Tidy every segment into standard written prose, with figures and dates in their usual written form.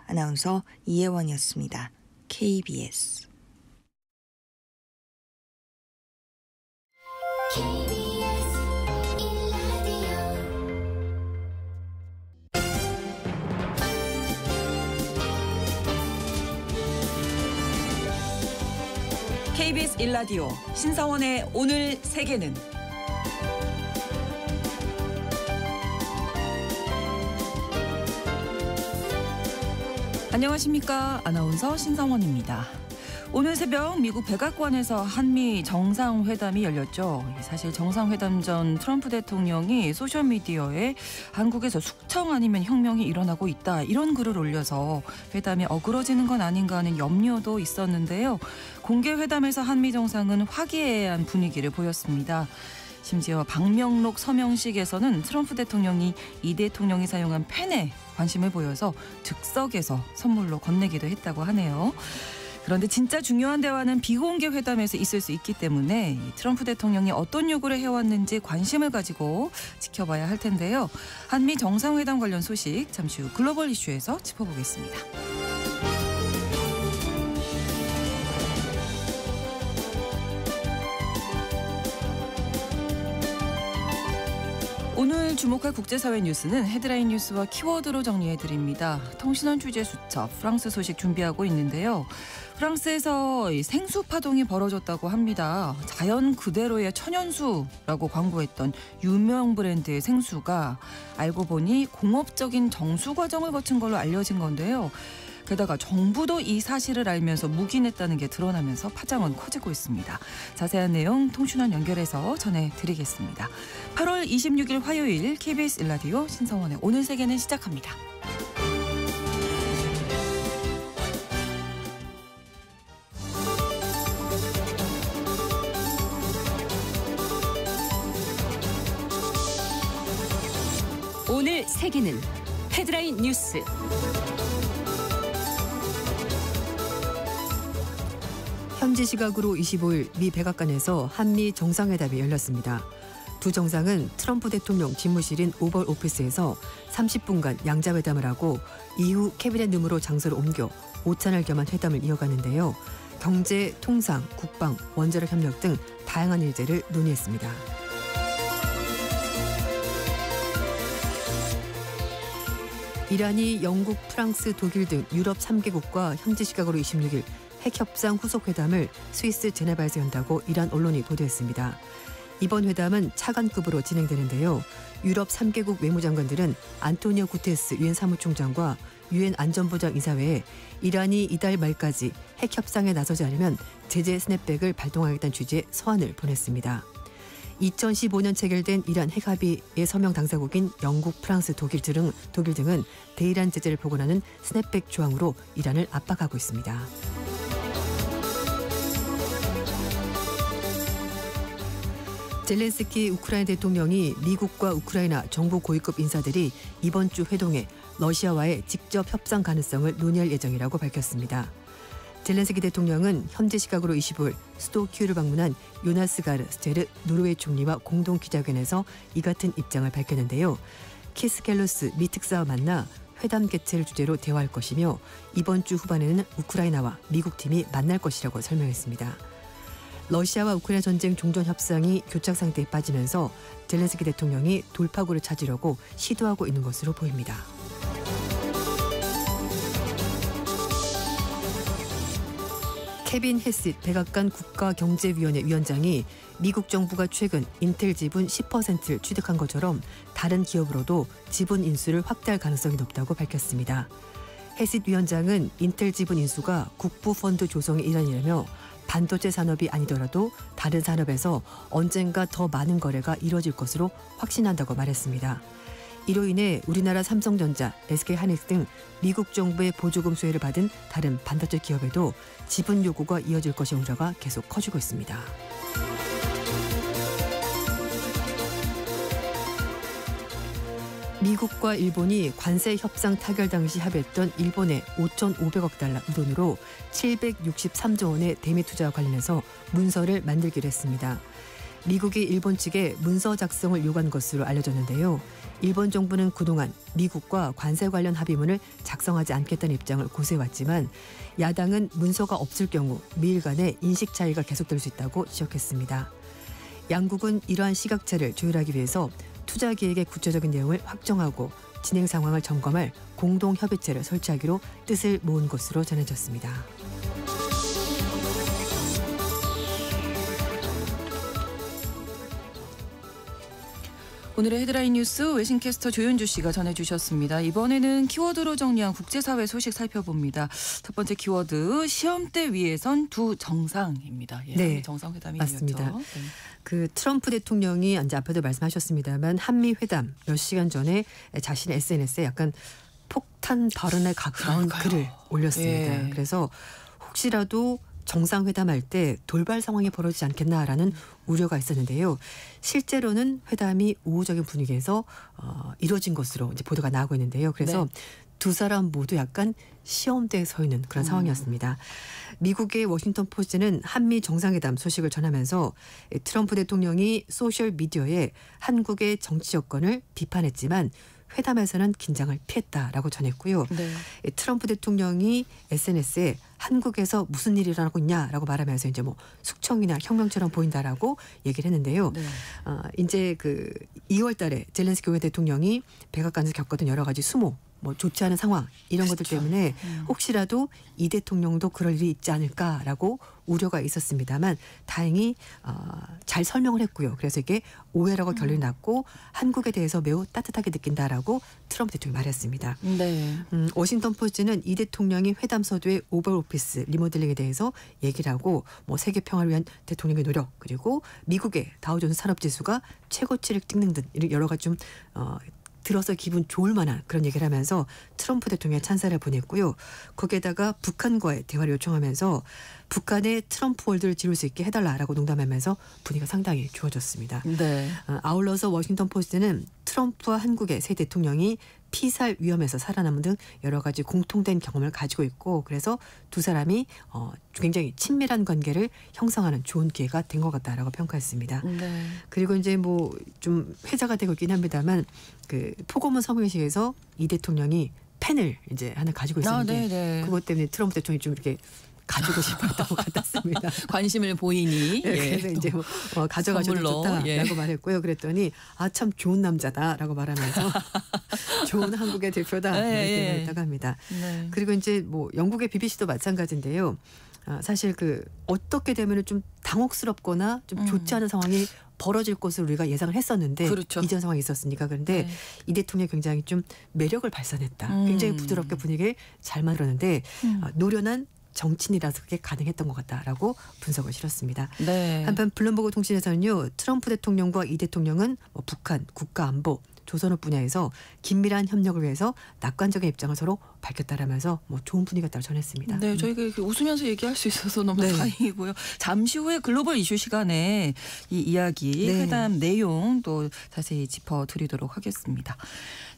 아나운서 이혜원이었습니다. KBS KBS 1라디오 신성원의 오늘 세계는 안녕하십니까. 아나운서 신성원입니다. 오늘 새벽 미국 백악관에서 한미 정상회담이 열렸죠. 사실 정상회담 전 트럼프 대통령이 소셜미디어에 한국에서 숙청 아니면 혁명이 일어나고 있다 이런 글을 올려서 회담이 어그러지는 건 아닌가 하는 염려도 있었는데요. 공개 회담에서 한미 정상은 화기애애한 분위기를 보였습니다. 심지어 방명록 서명식에서는 트럼프 대통령이 이 대통령이 사용한 펜에 관심을 보여서 즉석에서 선물로 건네기도 했다고 하네요. 그런데 진짜 중요한 대화는 비공개 회담에서 있을 수 있기 때문에 트럼프 대통령이 어떤 요구를 해왔는지 관심을 가지고 지켜봐야 할 텐데요. 한미 정상회담 관련 소식 잠시 후 글로벌 이슈에서 짚어보겠습니다. 오늘 주목할 국제사회 뉴스는 헤드라인 뉴스와 키워드로 정리해드립니다. 통신원 취재 수첩 프랑스 소식 준비하고 있는데요. 프랑스에서 생수 파동이 벌어졌다고 합니다. 자연 그대로의 천연수라고 광고했던 유명 브랜드의 생수가 알고 보니 공업적인 정수 과정을 거친 걸로 알려진 건데요. 게다가 정부도 이 사실을 알면서 묵인했다는 게 드러나면서 파장은 커지고 있습니다. 자세한 내용 통신원 연결해서 전해드리겠습니다. 8월 26일 화요일 KBS 1라디오 신성원의 오늘 세계는 시작합니다. 오늘 세계는 헤드라인 뉴스. 현지 시각으로 25일 미 백악관에서 한미 정상회담이 열렸습니다. 두 정상은 트럼프 대통령 집무실인 오벌 오피스에서 30분간 양자회담을 하고 이후 캐비넷룸으로 장소를 옮겨 오찬을 겸한 회담을 이어가는데요. 경제, 통상, 국방, 원자력 협력 등 다양한 일들을 논의했습니다. 이란이 영국, 프랑스, 독일 등 유럽 3개국과 현지 시각으로 26일 핵협상 후속 회담을 스위스 제네바에서 연다고 이란 언론이 보도했습니다. 이번 회담은 차관급으로 진행되는데요. 유럽 3개국 외무장관들은 안토니오 구테스 유엔 사무총장과 유엔 안전보장 이사회에 이란이 이달 말까지 핵협상에 나서지 않으면 제재 스냅백을 발동하겠다는 취지의 서한을 보냈습니다. 2015년 체결된 이란 핵합의의 서명 당사국인 영국, 프랑스, 독일 등은 대이란 제재를 복원하는 스냅백 조항으로 이란을 압박하고 있습니다. 젤렌스키 우크라이나 대통령이 미국과 우크라이나 정보 고위급 인사들이 이번 주 회동에 러시아와의 직접 협상 가능성을 논의할 예정이라고 밝혔습니다. 젤렌스키 대통령은 현지 시각으로 25일 수도 키우를 방문한 요나스 가르 스테르 노르웨이 총리와 공동 기자회견에서 이 같은 입장을 밝혔는데요. 키스 갤로스 미 특사와 만나 회담 개최를 주제로 대화할 것이며 이번 주 후반에는 우크라이나와 미국 팀이 만날 것이라고 설명했습니다. 러시아와 우크라이나 전쟁 종전 협상이 교착 상태에 빠지면서 젤렌스키 대통령이 돌파구를 찾으려고 시도하고 있는 것으로 보입니다. 케빈 헤싯 백악관 국가경제위원회 위원장이 미국 정부가 최근 인텔 지분 10%를 취득한 것처럼 다른 기업으로도 지분 인수를 확대할 가능성이 높다고 밝혔습니다. 헤싯 위원장은 인텔 지분 인수가 국부 펀드 조성의 일환이라며 반도체 산업이 아니더라도 다른 산업에서 언젠가 더 많은 거래가 이뤄질 것으로 확신한다고 말했습니다. 이로 인해 우리나라 삼성전자, SK하이닉스 등 미국 정부의 보조금 수혜를 받은 다른 반도체 기업에도 지분 요구가 이어질 것의 우려가 계속 커지고 있습니다. 미국과 일본이 관세 협상 타결 당시 합의했던 일본의 5,500억 달러 돈으로 763조 원의 대미 투자와 관련해서 문서를 만들기로 했습니다. 미국이 일본 측에 문서 작성을 요구한 것으로 알려졌는데요. 일본 정부는 그동안 미국과 관세 관련 합의문을 작성하지 않겠다는 입장을 고수해왔지만 야당은 문서가 없을 경우 미일 간의 인식 차이가 계속될 수 있다고 지적했습니다. 양국은 이러한 시각차를 조율하기 위해서 투자 계획의 구체적인 내용을 확정하고 진행 상황을 점검할 공동 협의체를 설치하기로 뜻을 모은 것으로 전해졌습니다. 오늘의 헤드라인 뉴스 외신캐스터 조윤주 씨가 전해주셨습니다. 이번에는 키워드로 정리한 국제사회 소식 살펴봅니다. 첫 번째 키워드 시험대 위에선 두 정상입니다. 예, 네, 정상회담이 맞습니다. 열렸죠. 네. 그 트럼프 대통령이 이제 앞에도 말씀하셨습니다만 한미 회담 몇 시간 전에 자신의 SNS에 약간 폭탄 발언에 가까운 글을 올렸습니다. 예. 그래서 혹시라도 정상회담할 때 돌발 상황이 벌어지지 않겠나라는 우려가 있었는데요. 실제로는 회담이 우호적인 분위기에서 이루어진 것으로 이제 보도가 나오고 있는데요. 그래서 두 사람 모두 약간 시험대에 서 있는 그런 상황이었습니다. 미국의 워싱턴 포스트는 한미 정상회담 소식을 전하면서 트럼프 대통령이 소셜 미디어에 한국의 정치 여건을 비판했지만 회담에서는 긴장을 피했다라고 전했고요. 네. 트럼프 대통령이 SNS에 한국에서 무슨 일이 일어나고 있냐라고 말하면서 이제 뭐 숙청이나 혁명처럼 보인다라고 얘기를 했는데요. 네. 이제 그 2월달에 젤렌스키 우크라이나 대통령이 백악관에서 겪었던 여러 가지 수모, 뭐 좋지 않은 상황 이런 것들 때문에 혹시라도 이 대통령도 그럴 일이 있지 않을까라고 우려가 있었습니다만 다행히 잘 설명을 했고요. 그래서 이게 오해라고 결론이 났고 한국에 대해서 매우 따뜻하게 느낀다라고 트럼프 대통령이 말했습니다. 네. 워싱턴 포스트는 이 대통령이 회담 서두의 오벌 오피스 리모델링에 대해서 얘기를 하고 뭐 세계 평화를 위한 대통령의 노력 그리고 미국의 다우존스 산업지수가 최고치를 찍는 등 여러 가지 좀 들어서 기분 좋을 만한 그런 얘기를 하면서 트럼프 대통령의 찬사를 보냈고요. 거기에다가 북한과의 대화를 요청하면서 북한의 트럼프 월드를 지을 수 있게 해달라라고 농담하면서 분위기가 상당히 좋아졌습니다. 네. 아울러서 워싱턴 포스트는 트럼프와 한국의 새 대통령이 피살 위험에서 살아남은 등 여러 가지 공통된 경험을 가지고 있고 그래서 두 사람이 굉장히 친밀한 관계를 형성하는 좋은 기회가 된 것 같다라고 평가했습니다. 네. 그리고 이제 뭐 좀 회자가 되고 있긴 합니다만 그 포고문 서명식에서 이 대통령이 펜을 이제 하나 가지고 있었는데 네네. 그것 때문에 트럼프 대통령이 좀 이렇게 가지고 싶었던 것 같았습니다. 관심을 보이니. 네, 그래서 이제 뭐 가져가셔도 선물로, 좋다라고 예. 말했고요. 그랬더니 참 좋은 남자다라고 말하면서 좋은 한국의 대표다 이렇게 말했다고 합니다. 네. 그리고 이제 뭐 영국의 BBC도 마찬가지인데요. 사실 그 어떻게 되면은 좀 당혹스럽거나 좀 좋지 않은 상황이 벌어질 것을 우리가 예상을 했었는데 그렇죠. 이전 상황이 있었으니까 그런데 이 대통령이 굉장히 좀 매력을 발산했다. 굉장히 부드럽게 분위기를 잘 만들었는데 노련한 정치인이라서 그게 가능했던 것 같다라고 분석을 실었습니다. 네. 한편 블룸버그 통신에서는요. 트럼프 대통령과 이 대통령은 뭐 북한, 국가안보, 조선업 분야에서 긴밀한 협력을 위해서 낙관적인 입장을 서로 밝혔다라면서 뭐 좋은 분위기였다고 전했습니다. 네, 저희가 이렇게 웃으면서 얘기할 수 있어서 너무 네. 다행이고요. 잠시 후에 글로벌 이슈 시간에 이 이야기, 네. 회담 내용 또 자세히 짚어드리도록 하겠습니다.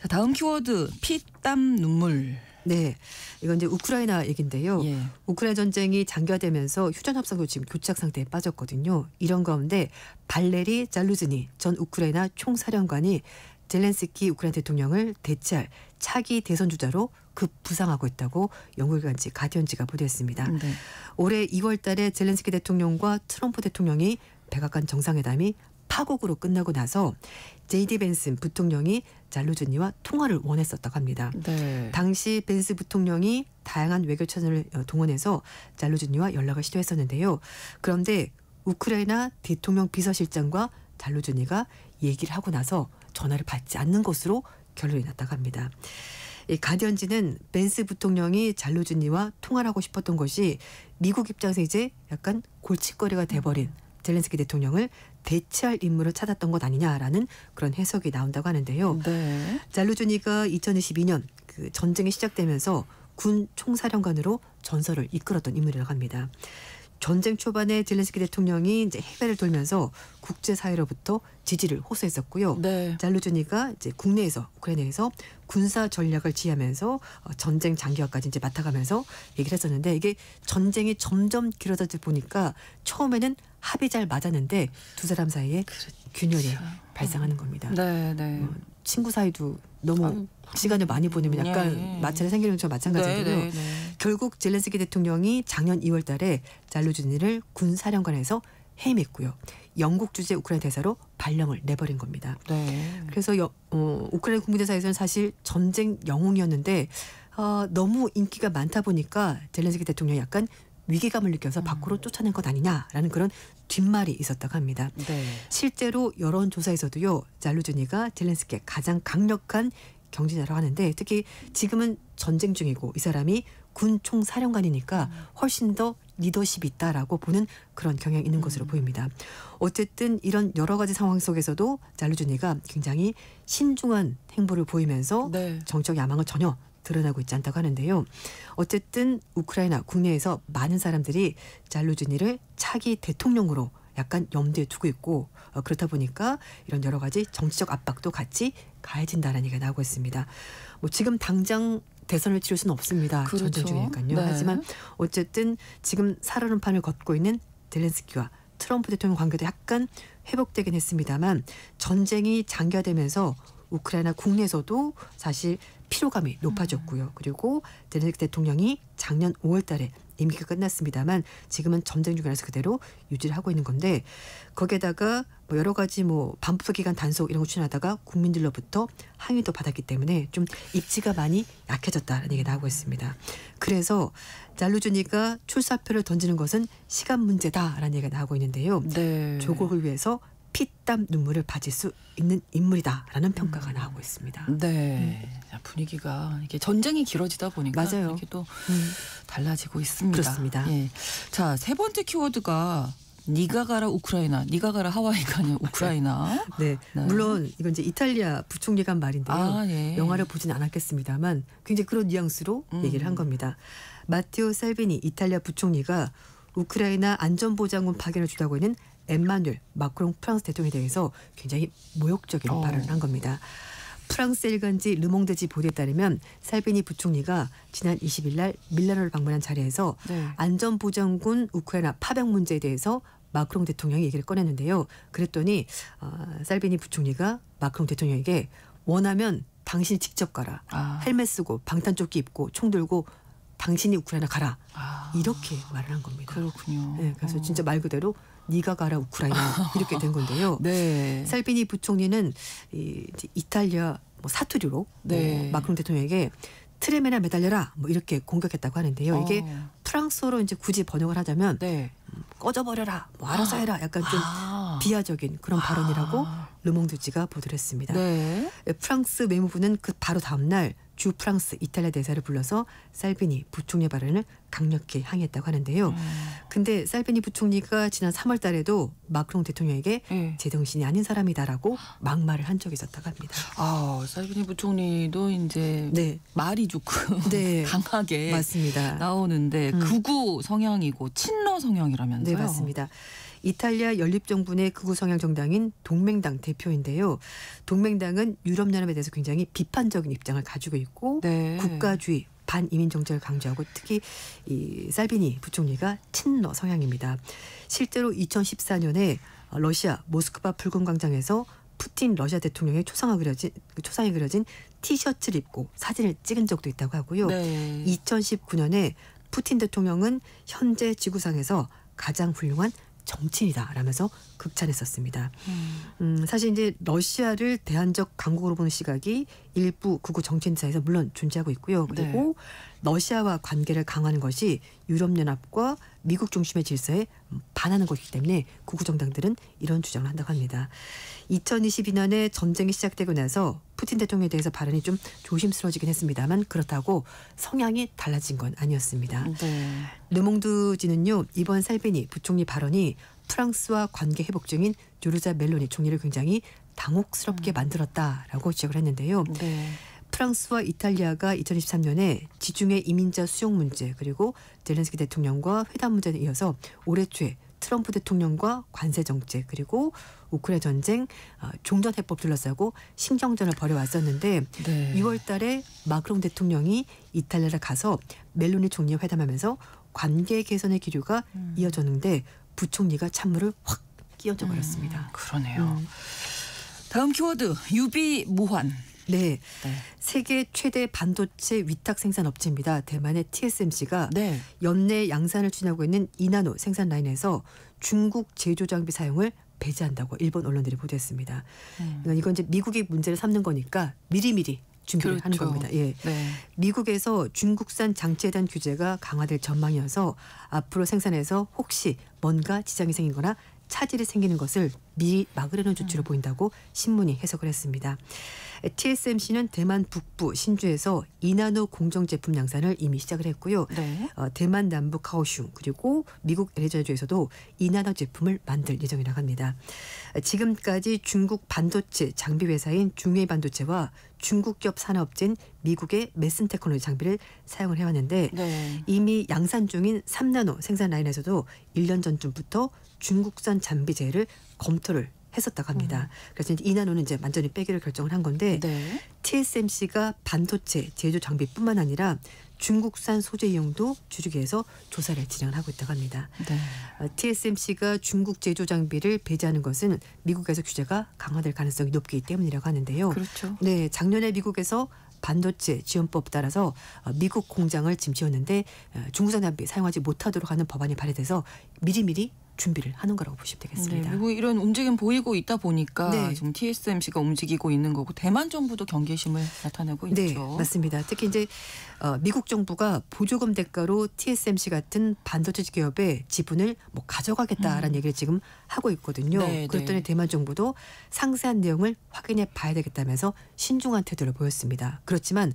자, 다음 키워드 피땀 눈물. 네, 이건 이제 우크라이나 얘긴데요. 예. 우크라이나 전쟁이 장기화되면서 휴전 협상도 지금 교착 상태에 빠졌거든요. 이런 가운데 발레리 잘루즈니 전 우크라이나 총사령관이 젤렌스키 우크라이나 대통령을 대체할 차기 대선 주자로 급 부상하고 있다고 영국 일간지 가디언지가 보도했습니다. 네. 올해 2월 달에 젤렌스키 대통령과 트럼프 대통령이 백악관 정상회담이 파국으로 끝나고 나서 JD 벤슨 부통령이 잘루즈니와 통화를 원했었다고 합니다. 네. 당시 벤스 부통령이 다양한 외교 채널을 동원해서 잘루즈니와 연락을 시도했었는데요. 그런데 우크라이나 대통령 비서실장과 잘루즈니가 얘기를 하고 나서 전화를 받지 않는 것으로 결론이 났다고 합니다. 이 가디언지는 벤스 부통령이 잘루즈니와 통화를 하고 싶었던 것이 미국 입장에서 이제 약간 골칫거리가 돼버린 젤렌스키 대통령을 대체할 인물을 찾았던 것 아니냐라는 그런 해석이 나온다고 하는데요. 네. 잘루즈니가 2022년 그 전쟁이 시작되면서 군 총사령관으로 전설을 이끌었던 인물이라고 합니다. 전쟁 초반에 젤렌스키 대통령이 이제 해외를 돌면서 국제사회로부터 지지를 호소했었고요. 네. 잘루즈니가 이제 국내에서 우크라이나에서 군사 전략을 지휘하면서 전쟁 장기화까지 이제 맡아가면서 얘기를 했었는데 이게 전쟁이 점점 길어지다 보니까 처음에는 합이 잘 맞았는데 두 사람 사이에 균열이 발생하는 겁니다. 네, 네. 친구 사이도 너무 시간을 많이 보내면 약간 마찰이 생기는 것과 마찬가지고요. 네, 네. 결국 젤렌스키 대통령이 작년 2월 달에 잘루즈니를 군사령관에서 해임했고요. 영국 주재 우크라이나 대사로 발령을 내버린 겁니다. 네. 그래서 우크라이나 국무대사에서는 사실 전쟁 영웅이었는데 너무 인기가 많다 보니까 젤렌스키 대통령이 약간 위기감을 느껴서 밖으로 쫓아낸 것 아니냐라는 그런 뒷말이 있었다고 합니다. 네. 실제로 여론조사에서도요. 잘루즈니가 젤렌스키의 가장 강력한 경쟁자라고 하는데 특히 지금은 전쟁 중이고 이 사람이 군 총사령관이니까 훨씬 더 리더십이 있다라고 보는 그런 경향이 있는 것으로 보입니다. 어쨌든 이런 여러 가지 상황 속에서도 잘루즈니가 굉장히 신중한 행보를 보이면서 네. 정적 야망을 전혀 드러나고 있지 않다고 하는데요. 어쨌든 우크라이나 국내에서 많은 사람들이 잘루즈니를 차기 대통령으로 약간 염두에 두고 있고 그렇다 보니까 이런 여러 가지 정치적 압박도 같이 가해진다는 얘기가 나오고 있습니다. 뭐 지금 당장 대선을 치를 수는 없습니다. 그렇죠. 전쟁 중이니까요. 네. 하지만 어쨌든 지금 살얼음판을 걷고 있는 젤렌스키와 트럼프 대통령 관계도 약간 회복되긴 했습니다만 전쟁이 장기화되면서 우크라이나 국내에서도 사실 피로감이 높아졌고요. 그리고 젤렌스키 대통령이 작년 5월 달에 임기가 끝났습니다만 지금은 전쟁 중이라서 그대로 유지를 하고 있는 건데 거기에다가 뭐 여러 가지 뭐 반포 기간 단속 이런 거 추진하다가 국민들로부터 항의도 받았기 때문에 좀 입지가 많이 약해졌다는 얘기가 나오고 있습니다. 그래서 잘루즈니가 출사표를 던지는 것은 시간 문제다라는 얘기가 나오고 있는데요. 네. 조국을 위해서 피땀 눈물을 바칠 수 있는 인물이다라는 평가가 나오고 있습니다. 네. 분위기가 이게 전쟁이 길어지다 보니까 맞아요. 이렇게 또 달라지고 있습니다. 그렇습니다. 예. 자, 세 번째 키워드가 니가 가라 우크라이나, 니가 가라 하와이가 아니라 우크라이나. 네. 네. 물론 이건 이제 이탈리아 부총리가 한 말인데요. 아, 예. 영화를 보지는 않았겠습니다만 굉장히 그런 뉘앙스로 얘기를 한 겁니다. 마테오 살비니 이탈리아 부총리가 우크라이나 안전보장군 파견을 주도하고 있는 엠마누엘 마크롱 프랑스 대통령에 대해서 굉장히 모욕적인 발언을 한 겁니다. 프랑스 일간지 르몽드지 보도에 따르면 살비니 부총리가 지난 20일 날 밀라노를 방문한 자리에서 네. 안전보장군 우크라이나 파병 문제에 대해서 마크롱 대통령이 얘기를 꺼냈는데요. 그랬더니 살비니 부총리가 마크롱 대통령에게 원하면 당신이 직접 가라. 헬멧 쓰고 방탄조끼 입고 총 들고 당신이 우크라이나 가라. 이렇게 말을 한 겁니다. 그렇군요. 네, 그래서 진짜 말 그대로 네가 가라 우크라이나 이렇게 된 건데요. 네. 살비니 부총리는 이탈리아 뭐 사투리로 네. 마크롱 대통령에게 트램에나 매달려라 뭐 이렇게 공격했다고 하는데요. 이게 프랑스어로 이제 굳이 번역을 하자면 네. 꺼져버려라, 뭐 알아서 해라, 약간 좀 비하적인 그런 발언이라고 르몽드지가 보도를 했습니다. 네. 프랑스 외무부는 그 바로 다음 날 주 프랑스 이탈리아 대사를 불러서 살비니 부총리 발언을 강력히 항의했다고 하는데요. 근데 살비니 부총리가 지난 3월 달에도 마크롱 대통령에게 제정신이 아닌 사람이다라고 막말을 한 적이 있었다고 합니다. 살비니 부총리도 이제 네. 말이 조금 네. 강하게 맞습니다. 나오는데 극우 성향이고 친러 성향이라면서요. 네, 맞습니다. 이탈리아 연립정부 내 극우 성향 정당인 동맹당 대표인데요. 동맹당은 유럽연합에 대해서 굉장히 비판적인 입장을 가지고 있고 네. 국가주의, 반이민 정책을 강조하고 특히 이 살비니 부총리가 친러 성향입니다. 실제로 2014년에 러시아 모스크바 붉은 광장에서 푸틴 러시아 대통령의 초상이 그려진 티셔츠를 입고 사진을 찍은 적도 있다고 하고요. 네. 2019년에 푸틴 대통령은 현재 지구상에서 가장 훌륭한 정치인이다라면서 극찬했었습니다. 사실 이제 러시아를 대안적 강국으로 보는 시각이 일부 극우 정치인 사이에서 물론 존재하고 있고요. 그리고 러시아와 관계를 강화하는 것이 유럽연합과 미국 중심의 질서에 반하는 것이기 때문에 극우 정당들은 이런 주장을 한다고 합니다. 2022년에 전쟁이 시작되고 나서 푸틴 대통령에 대해서 발언이 좀 조심스러워지긴 했습니다만 그렇다고 성향이 달라진 건 아니었습니다. 네. 르몽드지는요. 이번 살비니 부총리 발언이 프랑스와 관계 회복 중인 조르자 멜로니 총리를 굉장히 당혹스럽게 만들었다라고 지적을 했는데요. 네. 프랑스와 이탈리아가 2023년에 지중해 이민자 수용 문제 그리고 젤렌스키 대통령과 회담 문제에 이어서 올해 초에 트럼프 대통령과 관세 정책 그리고 우크라이나 전쟁, 종전 해법 둘러싸고 신경전을 벌여왔었는데 네. 6월 달에 마크롱 대통령이 이탈리아를 가서 멜로니 총리와 회담하면서 관계 개선의 기류가 이어졌는데 부총리가 찬물을 확 끼얹어 버렸습니다. 그러네요. 다음 키워드 유비무환. 네. 네. 세계 최대 반도체 위탁 생산 업체입니다. 대만의 TSMC가 네. 연내 양산을 추진하고 있는 이나노 생산 라인에서 중국 제조 장비 사용을 배제한다고 일본 언론들이 보도했습니다. 그러니까 이건 이제 미국이 문제를 삼는 거니까 미리미리 준비를 하는 그렇죠. 겁니다. 예. 네. 미국에서 중국산 장치에 대한 규제가 강화될 전망이어서 앞으로 생산에서 혹시 뭔가 지장이 생기거나 차질이 생기는 것을 미리 막으려는 조치로 보인다고 신문이 해석을 했습니다. TSMC는 대만 북부 신주에서 이나노 공정 제품 양산을 이미 시작을 했고요. 네. 대만 남부 카오슝 그리고 미국 애리조나주에서도 이나노 제품을 만들 예정이라고 합니다. 지금까지 중국 반도체 장비 회사인 중웨이반도체와 중국기업 산업체인 미국의 메슨 테크놀로지 장비를 사용을 해왔는데 네. 이미 양산 중인 3나노 생산 라인에서도 1년 전쯤부터 중국산 장비 제외를 검토를 했었다고 합니다. 그래서 이제 이나노는 이제 완전히 빼기를 결정을 한 건데 네. TSMC가 반도체 제조 장비뿐만 아니라 중국산 소재 이용도 줄이기 위해서 조사를 진행을 하고 있다고 합니다. 네. TSMC가 중국 제조 장비를 배제하는 것은 미국에서 규제가 강화될 가능성이 높기 때문이라고 하는데요. 그렇죠. 네, 작년에 미국에서 반도체 지원법 따라서 미국 공장을 지금 지었는데 중국산 장비 사용하지 못하도록 하는 법안이 발의돼서 미리미리 준비를 하는 거라고 보시면 되겠습니다. 네, 미국 이런 움직임 보이고 있다 보니까 네. 지금 TSMC가 움직이고 있는 거고 대만 정부도 경계심을 나타내고 네, 있죠. 맞습니다. 특히 이제 미국 정부가 보조금 대가로 TSMC 같은 반도체 기업의 지분을 뭐 가져가겠다라는 얘기를 지금 하고 있거든요. 네, 그랬더니 네. 대만 정부도 상세한 내용을 확인해 봐야 되겠다면서 신중한 태도를 보였습니다. 그렇지만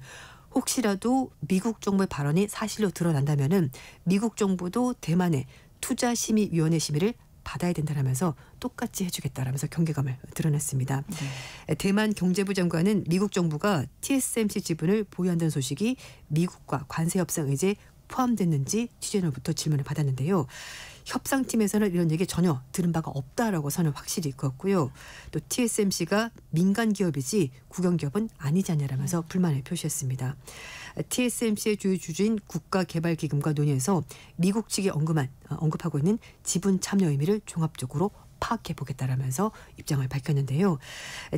혹시라도 미국 정부의 발언이 사실로 드러난다면은 미국 정부도 대만의 투자심의위원회 심의를 받아야 된다라면서 똑같이 해주겠다라면서 경계감을 드러냈습니다. 네. 대만 경제부 장관은 미국 정부가 TSMC 지분을 보유한다는 소식이 미국과 관세 협상 의제에 포함됐는지 취재진으로부터 질문을 받았는데요. 협상팀에서는 이런 얘기 전혀 들은 바가 없다라고 선을 확실히 그었고요. 또 TSMC가 민간 기업이지 국영 기업은 아니지 않냐라면서 불만을 표시했습니다. TSMC의 주요 주주인 국가개발기금과 논의해서 미국 측이 언급하고 있는 지분 참여 의미를 종합적으로 파악해 보겠다라면서 입장을 밝혔는데요.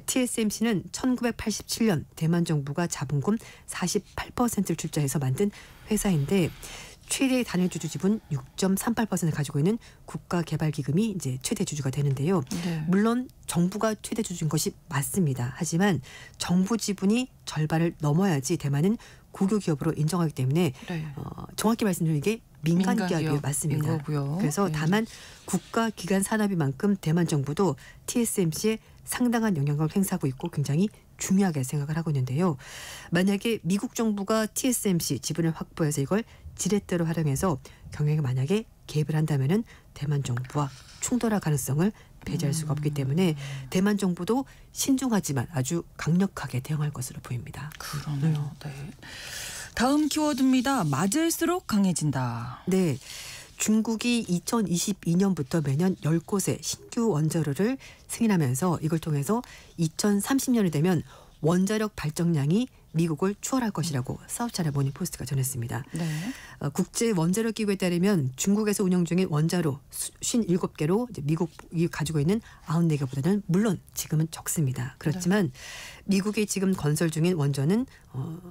TSMC는 1987년 대만 정부가 자본금 48%를 출자해서 만든 회사인데 최대 단일 주주 지분 6.38%를 가지고 있는 국가개발기금이 이제 최대 주주가 되는데요. 네. 물론 정부가 최대 주주인 것이 맞습니다. 하지만 정부 지분이 절반을 넘어야지 대만은 국유 기업으로 인정하기 때문에 네. 정확히 말씀드리는 게 민간 기업이 맞습니다. 거고요. 그래서 네. 다만 국가 기관 산업이만큼 대만 정부도 TSMC에 상당한 영향력을 행사하고 있고 굉장히 중요하게 생각을 하고 있는데요. 만약에 미국 정부가 TSMC 지분을 확보해서 이걸 지렛대로 활용해서 경영에 만약에 개입을 한다면은 대만 정부와 충돌할 가능성을 배제할 수가 없기 때문에 대만 정부도 신중하지만 아주 강력하게 대응할 것으로 보입니다. 그러네요. 네. 다음 키워드입니다. 맞을수록 강해진다. 네. 중국이 2022년부터 매년 10곳의 신규 원자로를 승인하면서 이걸 통해서 2030년이 되면 원자력 발전량이 미국을 추월할 것이라고 사우차이나 모닝 포스트가 전했습니다. 네. 국제 원자력 기구에 따르면 중국에서 운영 중인 원자로 57개로 이제 미국이 가지고 있는 94개보다는 물론 지금은 적습니다. 그렇지만 미국이 지금 건설 중인 원전은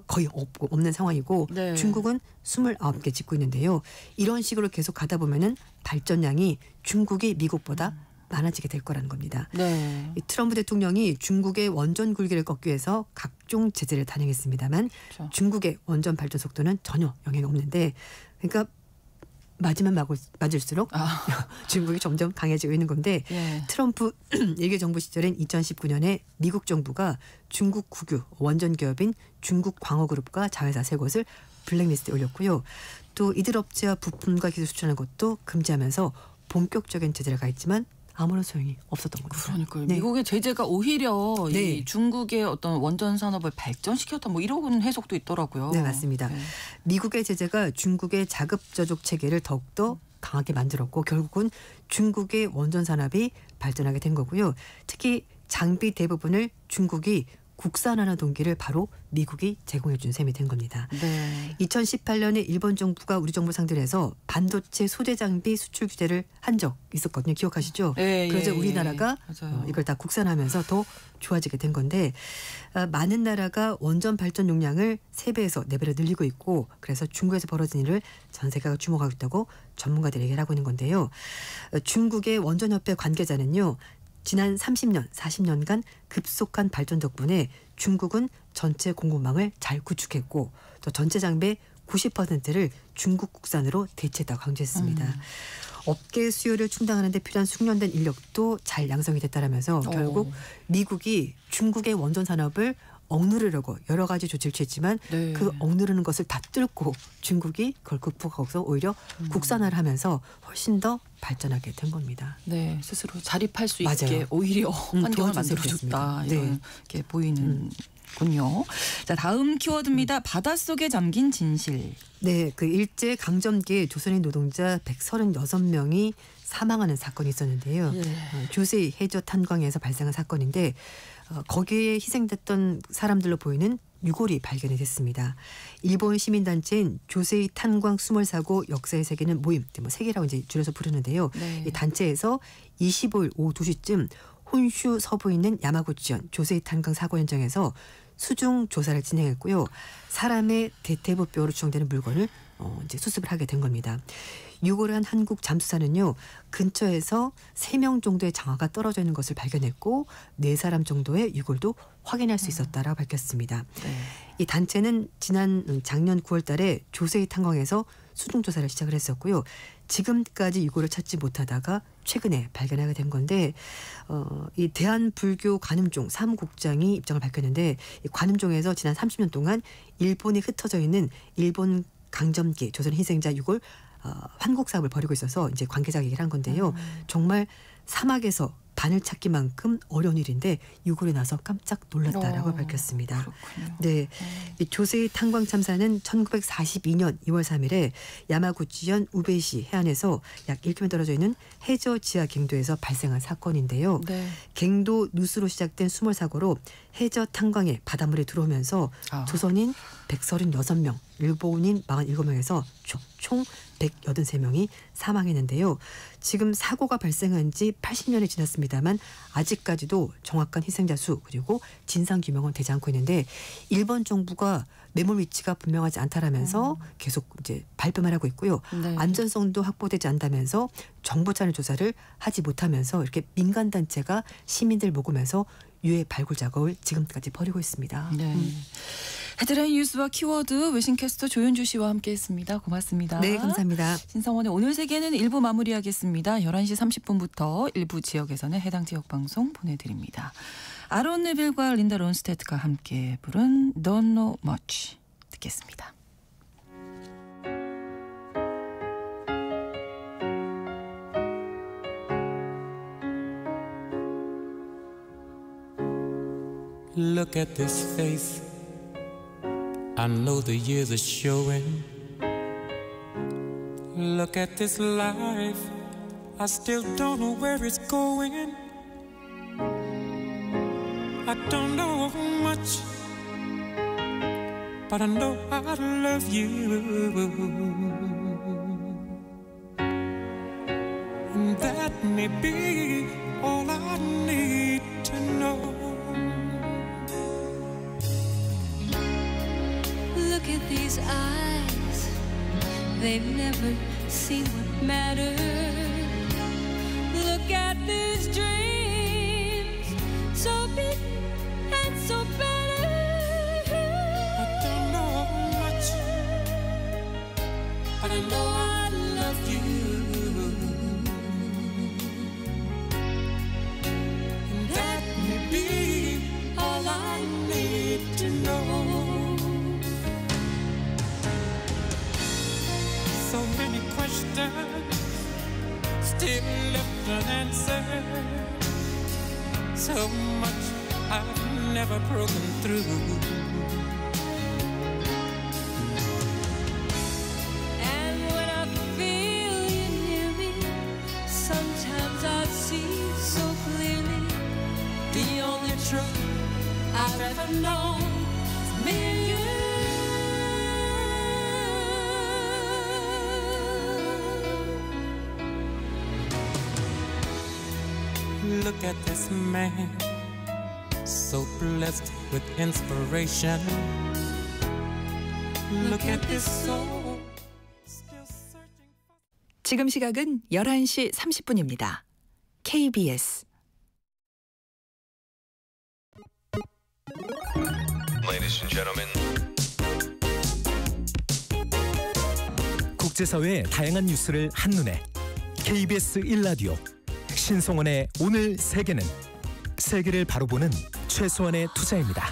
거의 없는 상황이고 네. 중국은 29개 짓고 있는데요. 이런 식으로 계속 가다 보면은 발전량이 중국이 미국보다 많아지게 될 거라는 겁니다. 네. 이 트럼프 대통령이 중국의 원전 굴기를 꺾기 위해서 각종 제재를 단행했습니다만 그렇죠. 중국의 원전 발전 속도는 전혀 영향이 없는데 그러니까 맞으면 맞을수록 중국이 점점 강해지고 있는 건데 예. 트럼프 일개 정부 시절인 2019년에 미국 정부가 중국 국유 원전 기업인 중국광허그룹과 자회사 3곳을 블랙리스트에 올렸고요. 또 이들 업체와 부품과 기술 수출하는 것도 금지하면서 본격적인 제재를 가했지만 아무런 소용이 없었던 겁니다. 그러니까요. 네. 미국의 제재가 오히려 네. 이 중국의 어떤 원전 산업을 발전시켰다 뭐 이런 해석도 있더라고요. 네, 맞습니다. 네. 미국의 제재가 중국의 자급저족 체계를 더욱더 강하게 만들었고 결국은 중국의 원전 산업이 발전하게 된 거고요. 특히 장비 대부분을 중국이 국산화하는 동기를 바로 미국이 제공해 준 셈이 된 겁니다. 네. 2018년에 일본 정부가 우리 정부 상대로 해서 반도체 소재 장비 수출 규제를 한 적 있었거든요. 기억하시죠? 예, 그래서 예, 우리나라가 맞아요. 이걸 다 국산하면서 더 좋아지게 된 건데 많은 나라가 원전 발전 용량을 3배에서 4배로 늘리고 있고 그래서 중국에서 벌어진 일을 전 세계가 주목하고 있다고 전문가들이 얘기를 하고 있는 건데요. 중국의 원전협회 관계자는요. 지난 30년, 40년간 급속한 발전 덕분에 중국은 전체 공급망을 잘 구축했고 또 전체 장비의 90%를 중국 국산으로 대체했다고 강조했습니다. 업계 수요를 충당하는 데 필요한 숙련된 인력도 잘 양성이 됐다라면서 결국 미국이 중국의 원전 산업을 억누르려고 여러 가지 조치를 취했지만 네. 그 억누르는 것을 다 뚫고 중국이 그걸 극복하고서 오히려 국산화를 하면요 훨씬 더 발전하게 된 겁니다. 네, 스스로 자립할 수 맞아요. 있게 오히려 환경을 도와준 셈이 만들어줬다. 됐습니다. 이런 게 보이는군요. 자, 다음 키워드입니다. 바닷속에 잠긴 진실. 네, 그 일제 강점기에 조선인 노동자 136명이 사망하는 사건이 있었는데요. 예. 조세이 해저 탄광에서 발생한 사건인데 거기에 희생됐던 사람들로 보이는 유골이 발견이 됐습니다. 일본 시민단체인 조세이 탄광 수몰 사고 역사의 세계는 모임, 뭐 세계라고 이제 줄여서 부르는데요. 네. 이 단체에서 25일 오후 2시쯤 혼슈 서부에 있는 야마구치현 조세이 탄광 사고 현장에서 수중 조사를 진행했고요. 사람의 대퇴부뼈로 추정되는 물건을 이제 수습을 하게 된 겁니다. 유골을 한 한국 잠수사는요. 근처에서 3명 정도의 장화가 떨어져 있는 것을 발견했고 4사람 정도의 유골도 확인할 수 있었다라고 밝혔습니다. 네. 이 단체는 작년 9월 달에 조세이 탄광에서 수중 조사를 시작을 했었고요. 지금까지 유골을 찾지 못하다가 최근에 발견하게 된 건데 이 대한불교 관음종 사무국장이 입장을 밝혔는데 이 관음종에서 지난 30년 동안 일본에 흩어져 있는 일본 강점기 조선 희생자 유골 환곡 사업을 벌이고 있어서 이제 관계자가 얘기를 한 건데요. 정말 사막에서 바늘 찾기만큼 어려운 일인데 유골이 나서 깜짝 놀랐다라고 밝혔습니다. 그렇군요. 네, 이 조세이 탄광 참사는 1942년 2월 3일에 야마구치현 우베시 해안에서 약 1km 떨어져 있는 해저 지하 갱도에서 발생한 사건인데요. 네. 갱도 누수로 시작된 수몰 사고로 해저 탄광에 바닷물이 들어오면서 조선인 136명, 일본인 47명에서 총 183명이 사망했는데요. 지금 사고가 발생한 지 80년이 지났습니다만 아직까지도 정확한 희생자 수 그리고 진상규명은 되지 않고 있는데 일본 정부가 매몰 위치가 분명하지 않다라면서 계속 이제 발표만 하고 있고요. 네. 안전성도 확보되지 않다면서 정부 차원 조사를 하지 못하면서 이렇게 민간단체가 시민들 모으면서 유해 발굴 작업을 지금까지 벌이고 있습니다. 네. 헤드라인 뉴스와 키워드 외신캐스터 조윤주 씨와 함께했습니다. 고맙습니다. 네, 감사합니다. 신성원의 오늘 세계는 1부 마무리하겠습니다. 11시 30분부터 일부 지역에서는 해당 지역 방송 보내드립니다. 아론 네빌과 린다 론스테트가 함께 부른 Don't Know Much 듣겠습니다. Look at this face. I know the years are showing. Look at this life. I still don't know where it's going. I don't know much, but I know I love you. And that may be all I need to know. Look at these eyes, they've never seen what matters. Look at these dreams, so big and so better. I don't know much, but I know I love you. And that may be all I need to know. So many questions, still left unanswered. So much I've never broken through. And when I feel you near me, sometimes I see so clearly the only truth I've ever known is me and you. Look at this man, so blessed with inspiration. Look at this soul, still searching for... 지금 시각은 11시 30분입니다. KBS Ladies and gentlemen. 국제사회의 다양한 뉴스를 한눈에 KBS 1라디오 신송원의 오늘 세계는 세계를 바로 보는 최소한의 투자입니다.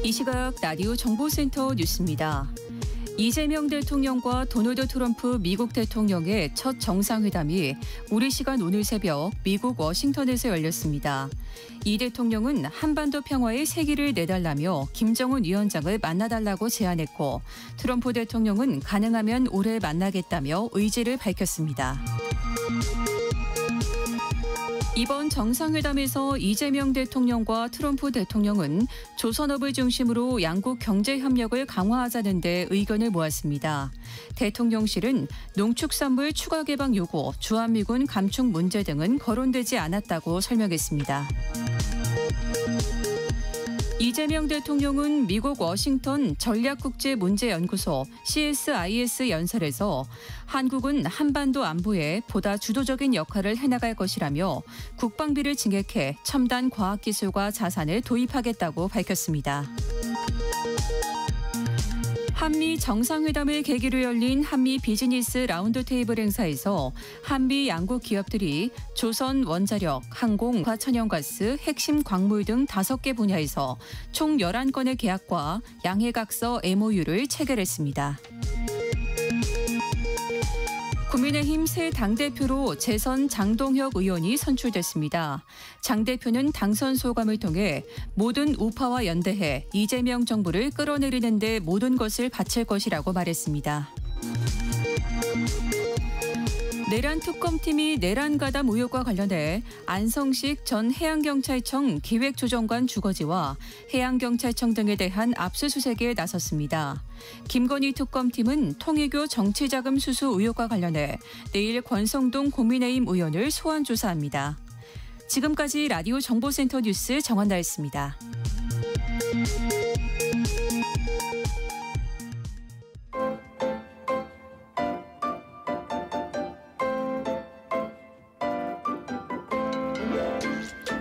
이 시각 라디오 정보센터 뉴스입니다. 이재명 대통령과 도널드 트럼프 미국 대통령의 첫 정상회담이 우리 시간 오늘 새벽 미국 워싱턴에서 열렸습니다. 이 대통령은 한반도 평화의 세기를 내달라며 김정은 위원장을 만나달라고 제안했고 트럼프 대통령은 가능하면 올해 만나겠다며 의지를 밝혔습니다. 이번 정상회담에서 이재명 대통령과 트럼프 대통령은 조선업을 중심으로 양국 경제 협력을 강화하자는 데 의견을 모았습니다. 대통령실은 농축산물 추가 개방 요구, 주한미군 감축 문제 등은 거론되지 않았다고 설명했습니다. 이재명 대통령은 미국 워싱턴 전략국제문제연구소 CSIS 연설에서 한국은 한반도 안보에 보다 주도적인 역할을 해나갈 것이라며 국방비를 증액해 첨단 과학기술과 자산을 도입하겠다고 밝혔습니다. 한미 정상회담을 계기로 열린 한미 비즈니스 라운드 테이블 행사에서 한미 양국 기업들이 조선 원자력, 항공, 과천연가스, 핵심 광물 등 5개 분야에서 총 11건의 계약과 양해각서 MOU를 체결했습니다. 국민의힘 새 당대표로 재선 장동혁 의원이 선출됐습니다. 장 대표는 당선 소감을 통해 모든 우파와 연대해 이재명 정부를 끌어내리는 데 모든 것을 바칠 것이라고 말했습니다. 내란 특검팀이 내란 가담 의혹과 관련해 안성식 전 해양경찰청 기획조정관 주거지와 해양경찰청 등에 대한 압수수색에 나섰습니다. 김건희 특검팀은 통일교 정치자금 수수 의혹과 관련해 내일 권성동 국민의힘 의원을 소환 조사합니다. 지금까지 라디오 정보센터 뉴스 정원나였습니다.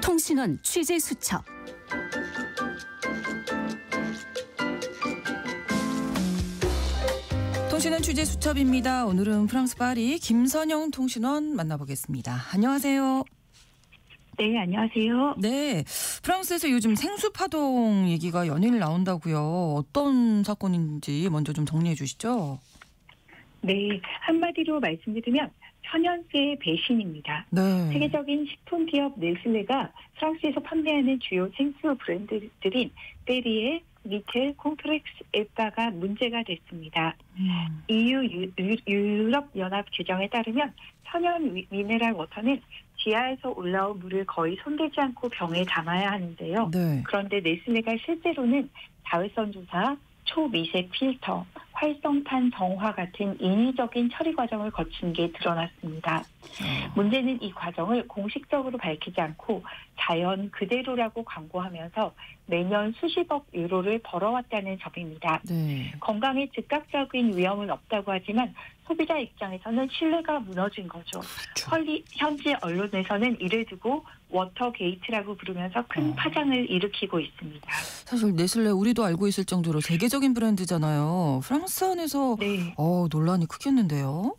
통신원 취재 수첩. 통신원 취재 수첩입니다. 오늘은 프랑스 파리 김선영 통신원 만나보겠습니다. 안녕하세요. 네, 안녕하세요. 네, 프랑스에서 요즘 생수 파동 얘기가 연일 나온다고요. 어떤 사건인지 먼저 좀 정리해 주시죠. 네, 한마디로 말씀드리면 천연세의 배신입니다. 네. 세계적인 식품기업 네슬레가 프랑스에서 판매하는 주요 생수 브랜드들인 페리에, 미텔, 콩프렉스, 에빠가 문제가 됐습니다. EU 유럽연합 규정에 따르면 천연 미네랄 워터는 지하에서 올라온 물을 거의 손대지 않고 병에 담아야 하는데요. 네. 그런데 네슬레가 실제로는 자외선 조사, 초미색 필터, 활성탄 정화 같은 인위적인 처리 과정을 거친 게 드러났습니다. 문제는 이 과정을 공식적으로 밝히지 않고 자연 그대로라고 광고하면서 매년 수십억 유로를 벌어왔다는 점입니다. 네. 건강에 즉각적인 위험은 없다고 하지만 소비자 입장에서는 신뢰가 무너진 거죠. 현지 언론에서는 이를 두고 워터게이트라고 부르면서 큰 파장을 일으키고 있습니다. 사실 네슬레 우리도 알고 있을 정도로 세계적인 브랜드잖아요. 프랑스 안에서 네. 논란이 크겠는데요.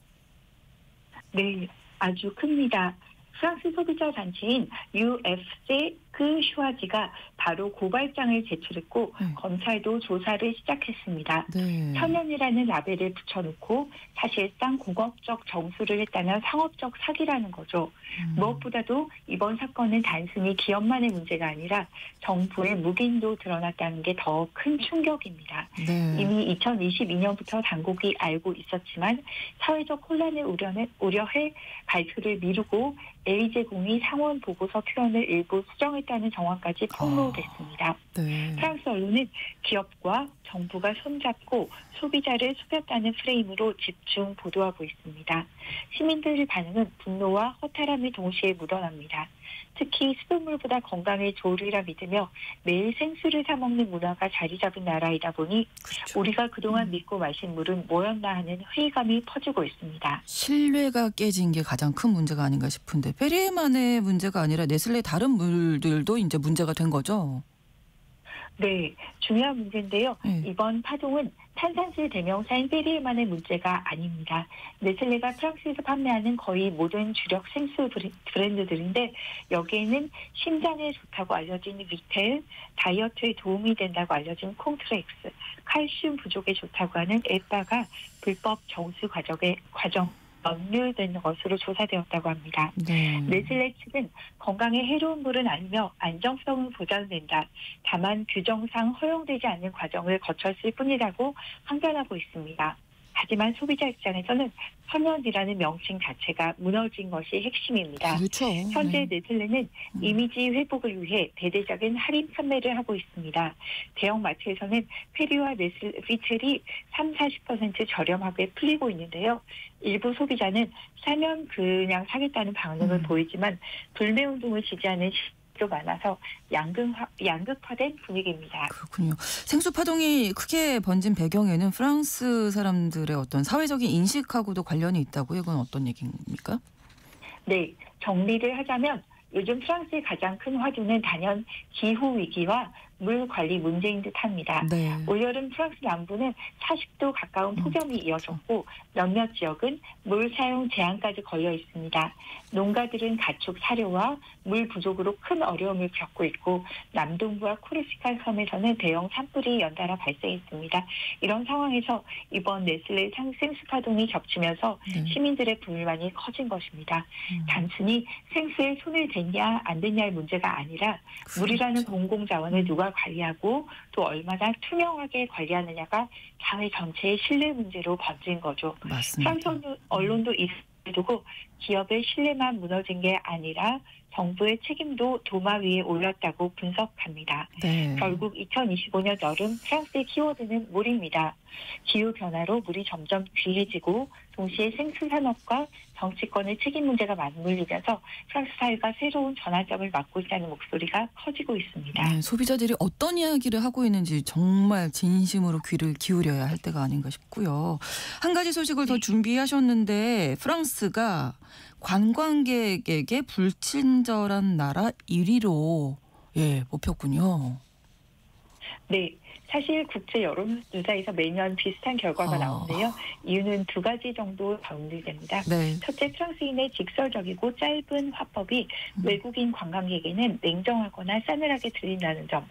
네, 아주 큽니다. 프랑스 소비자 단체인 UFC 마크 슈와지가 바로 고발장을 제출했고 검찰도 조사를 시작했습니다. 네. 천연이라는 라벨을 붙여놓고 사실상 공업적 정수를 했다면 상업적 사기라는 거죠. 무엇보다도 이번 사건은 단순히 기업만의 문제가 아니라 정부의 무기인도 드러났다는 게 더 큰 충격입니다. 네. 이미 2022년부터 당국이 알고 있었지만 사회적 혼란을 우려해 발표를 미루고 LG제공이 상원 보고서 표현을 일부 수정했다는 정황까지 폭로됐습니다. 네. 프랑스 언론은 기업과 정부가 손잡고 소비자를 속였다는 프레임으로 집중 보도하고 있습니다. 시민들의 반응은 분노와 허탈함이 동시에 묻어납니다. 특히 수돗물보다 건강에 좋으리라 믿으며 매일 생수를 사 먹는 문화가 자리 잡은 나라이다 보니 그렇죠. 우리가 그동안 믿고 마신 물은 뭐였나 하는 회의감이 퍼지고 있습니다. 신뢰가 깨진 게 가장 큰 문제가 아닌가 싶은데 페리에만의 문제가 아니라 네슬레 다른 물들도 이제 문제가 된 거죠. 네, 중요한 문제인데요. 이번 파동은 탄산수 대명사인 페리에만의 문제가 아닙니다. 네슬레가 프랑스에서 판매하는 거의 모든 주력 생수 브랜드들인데 여기에는 심장에 좋다고 알려진 리텔, 다이어트에 도움이 된다고 알려진 콩트렉스, 칼슘 부족에 좋다고 하는 에빠가 불법 정수 과정 연루된 것으로 조사되었다고 합니다. 네. 네슬레 측은 건강에 해로운 물은 아니며 안정성은 보장된다. 다만 규정상 허용되지 않는 과정을 거쳤을 뿐이라고 항변하고 있습니다. 하지만 소비자 입장에서는 천연이라는 명칭 자체가 무너진 것이 핵심입니다. 그렇죠. 현재 네슬레는 이미지 회복을 위해 대대적인 할인 판매를 하고 있습니다. 대형 마트에서는 페리와 리텔이 30-40% 저렴하게 풀리고 있는데요. 일부 소비자는 사면 그냥 사겠다는 반응을 보이지만 불매운동을 지지하는 도 많아서 양극화된 분위기입니다. 그렇군요. 생수 파동이 크게 번진 배경에는 프랑스 사람들의 어떤 사회적인 인식하고도 관련이 있다고요? 이건 어떤 얘기입니까? 네, 정리를 하자면 요즘 프랑스의 가장 큰 화두는 단연 기후 위기와 물 관리 문제인 듯합니다. 네. 올여름 프랑스 남부는 40도 가까운 폭염이 이어졌고 몇몇 지역은 물 사용 제한까지 걸려 있습니다. 농가들은 가축 사료와 물 부족으로 큰 어려움을 겪고 있고 남동부와 코르시카 섬에서는 대형 산불이 연달아 발생했습니다. 이런 상황에서 이번 네슬레 생수 파동이 겹치면서 시민들의 불만이 커진 것입니다. 단순히 생수에 손을 댔냐 안 댔냐의 문제가 아니라 물이라는 공공자원을 누가 관리하고 또 얼마나 투명하게 관리하느냐가 사회 전체의 신뢰 문제로 번진 거죠. 맞습니다. 프랑스 언론도 이를 두고 기업의 신뢰만 무너진 게 아니라 정부의 책임도 도마 위에 올랐다고 분석합니다. 네. 결국 2025년 여름 프랑스의 키워드는 물입니다. 기후변화로 물이 점점 귀해지고 동시에 생수산업과 정치권의 책임 문제가 맞물리면서 프랑스 사회가 새로운 전환점을 맞고 있다는 목소리가 커지고 있습니다. 네, 소비자들이 어떤 이야기를 하고 있는지 정말 진심으로 귀를 기울여야 할 때가 아닌가 싶고요. 한 가지 소식을 더 준비하셨는데 프랑스가 관광객에게 불친절한 나라 1위로 뽑혔군요. 네. 사실 국제 여론조사에서 매년 비슷한 결과가 나오는데요. 이유는 두 가지 정도 정리됩니다. 네. 첫째, 프랑스인의 직설적이고 짧은 화법이 외국인 관광객에게는 냉정하거나 싸늘하게 들린다는 점.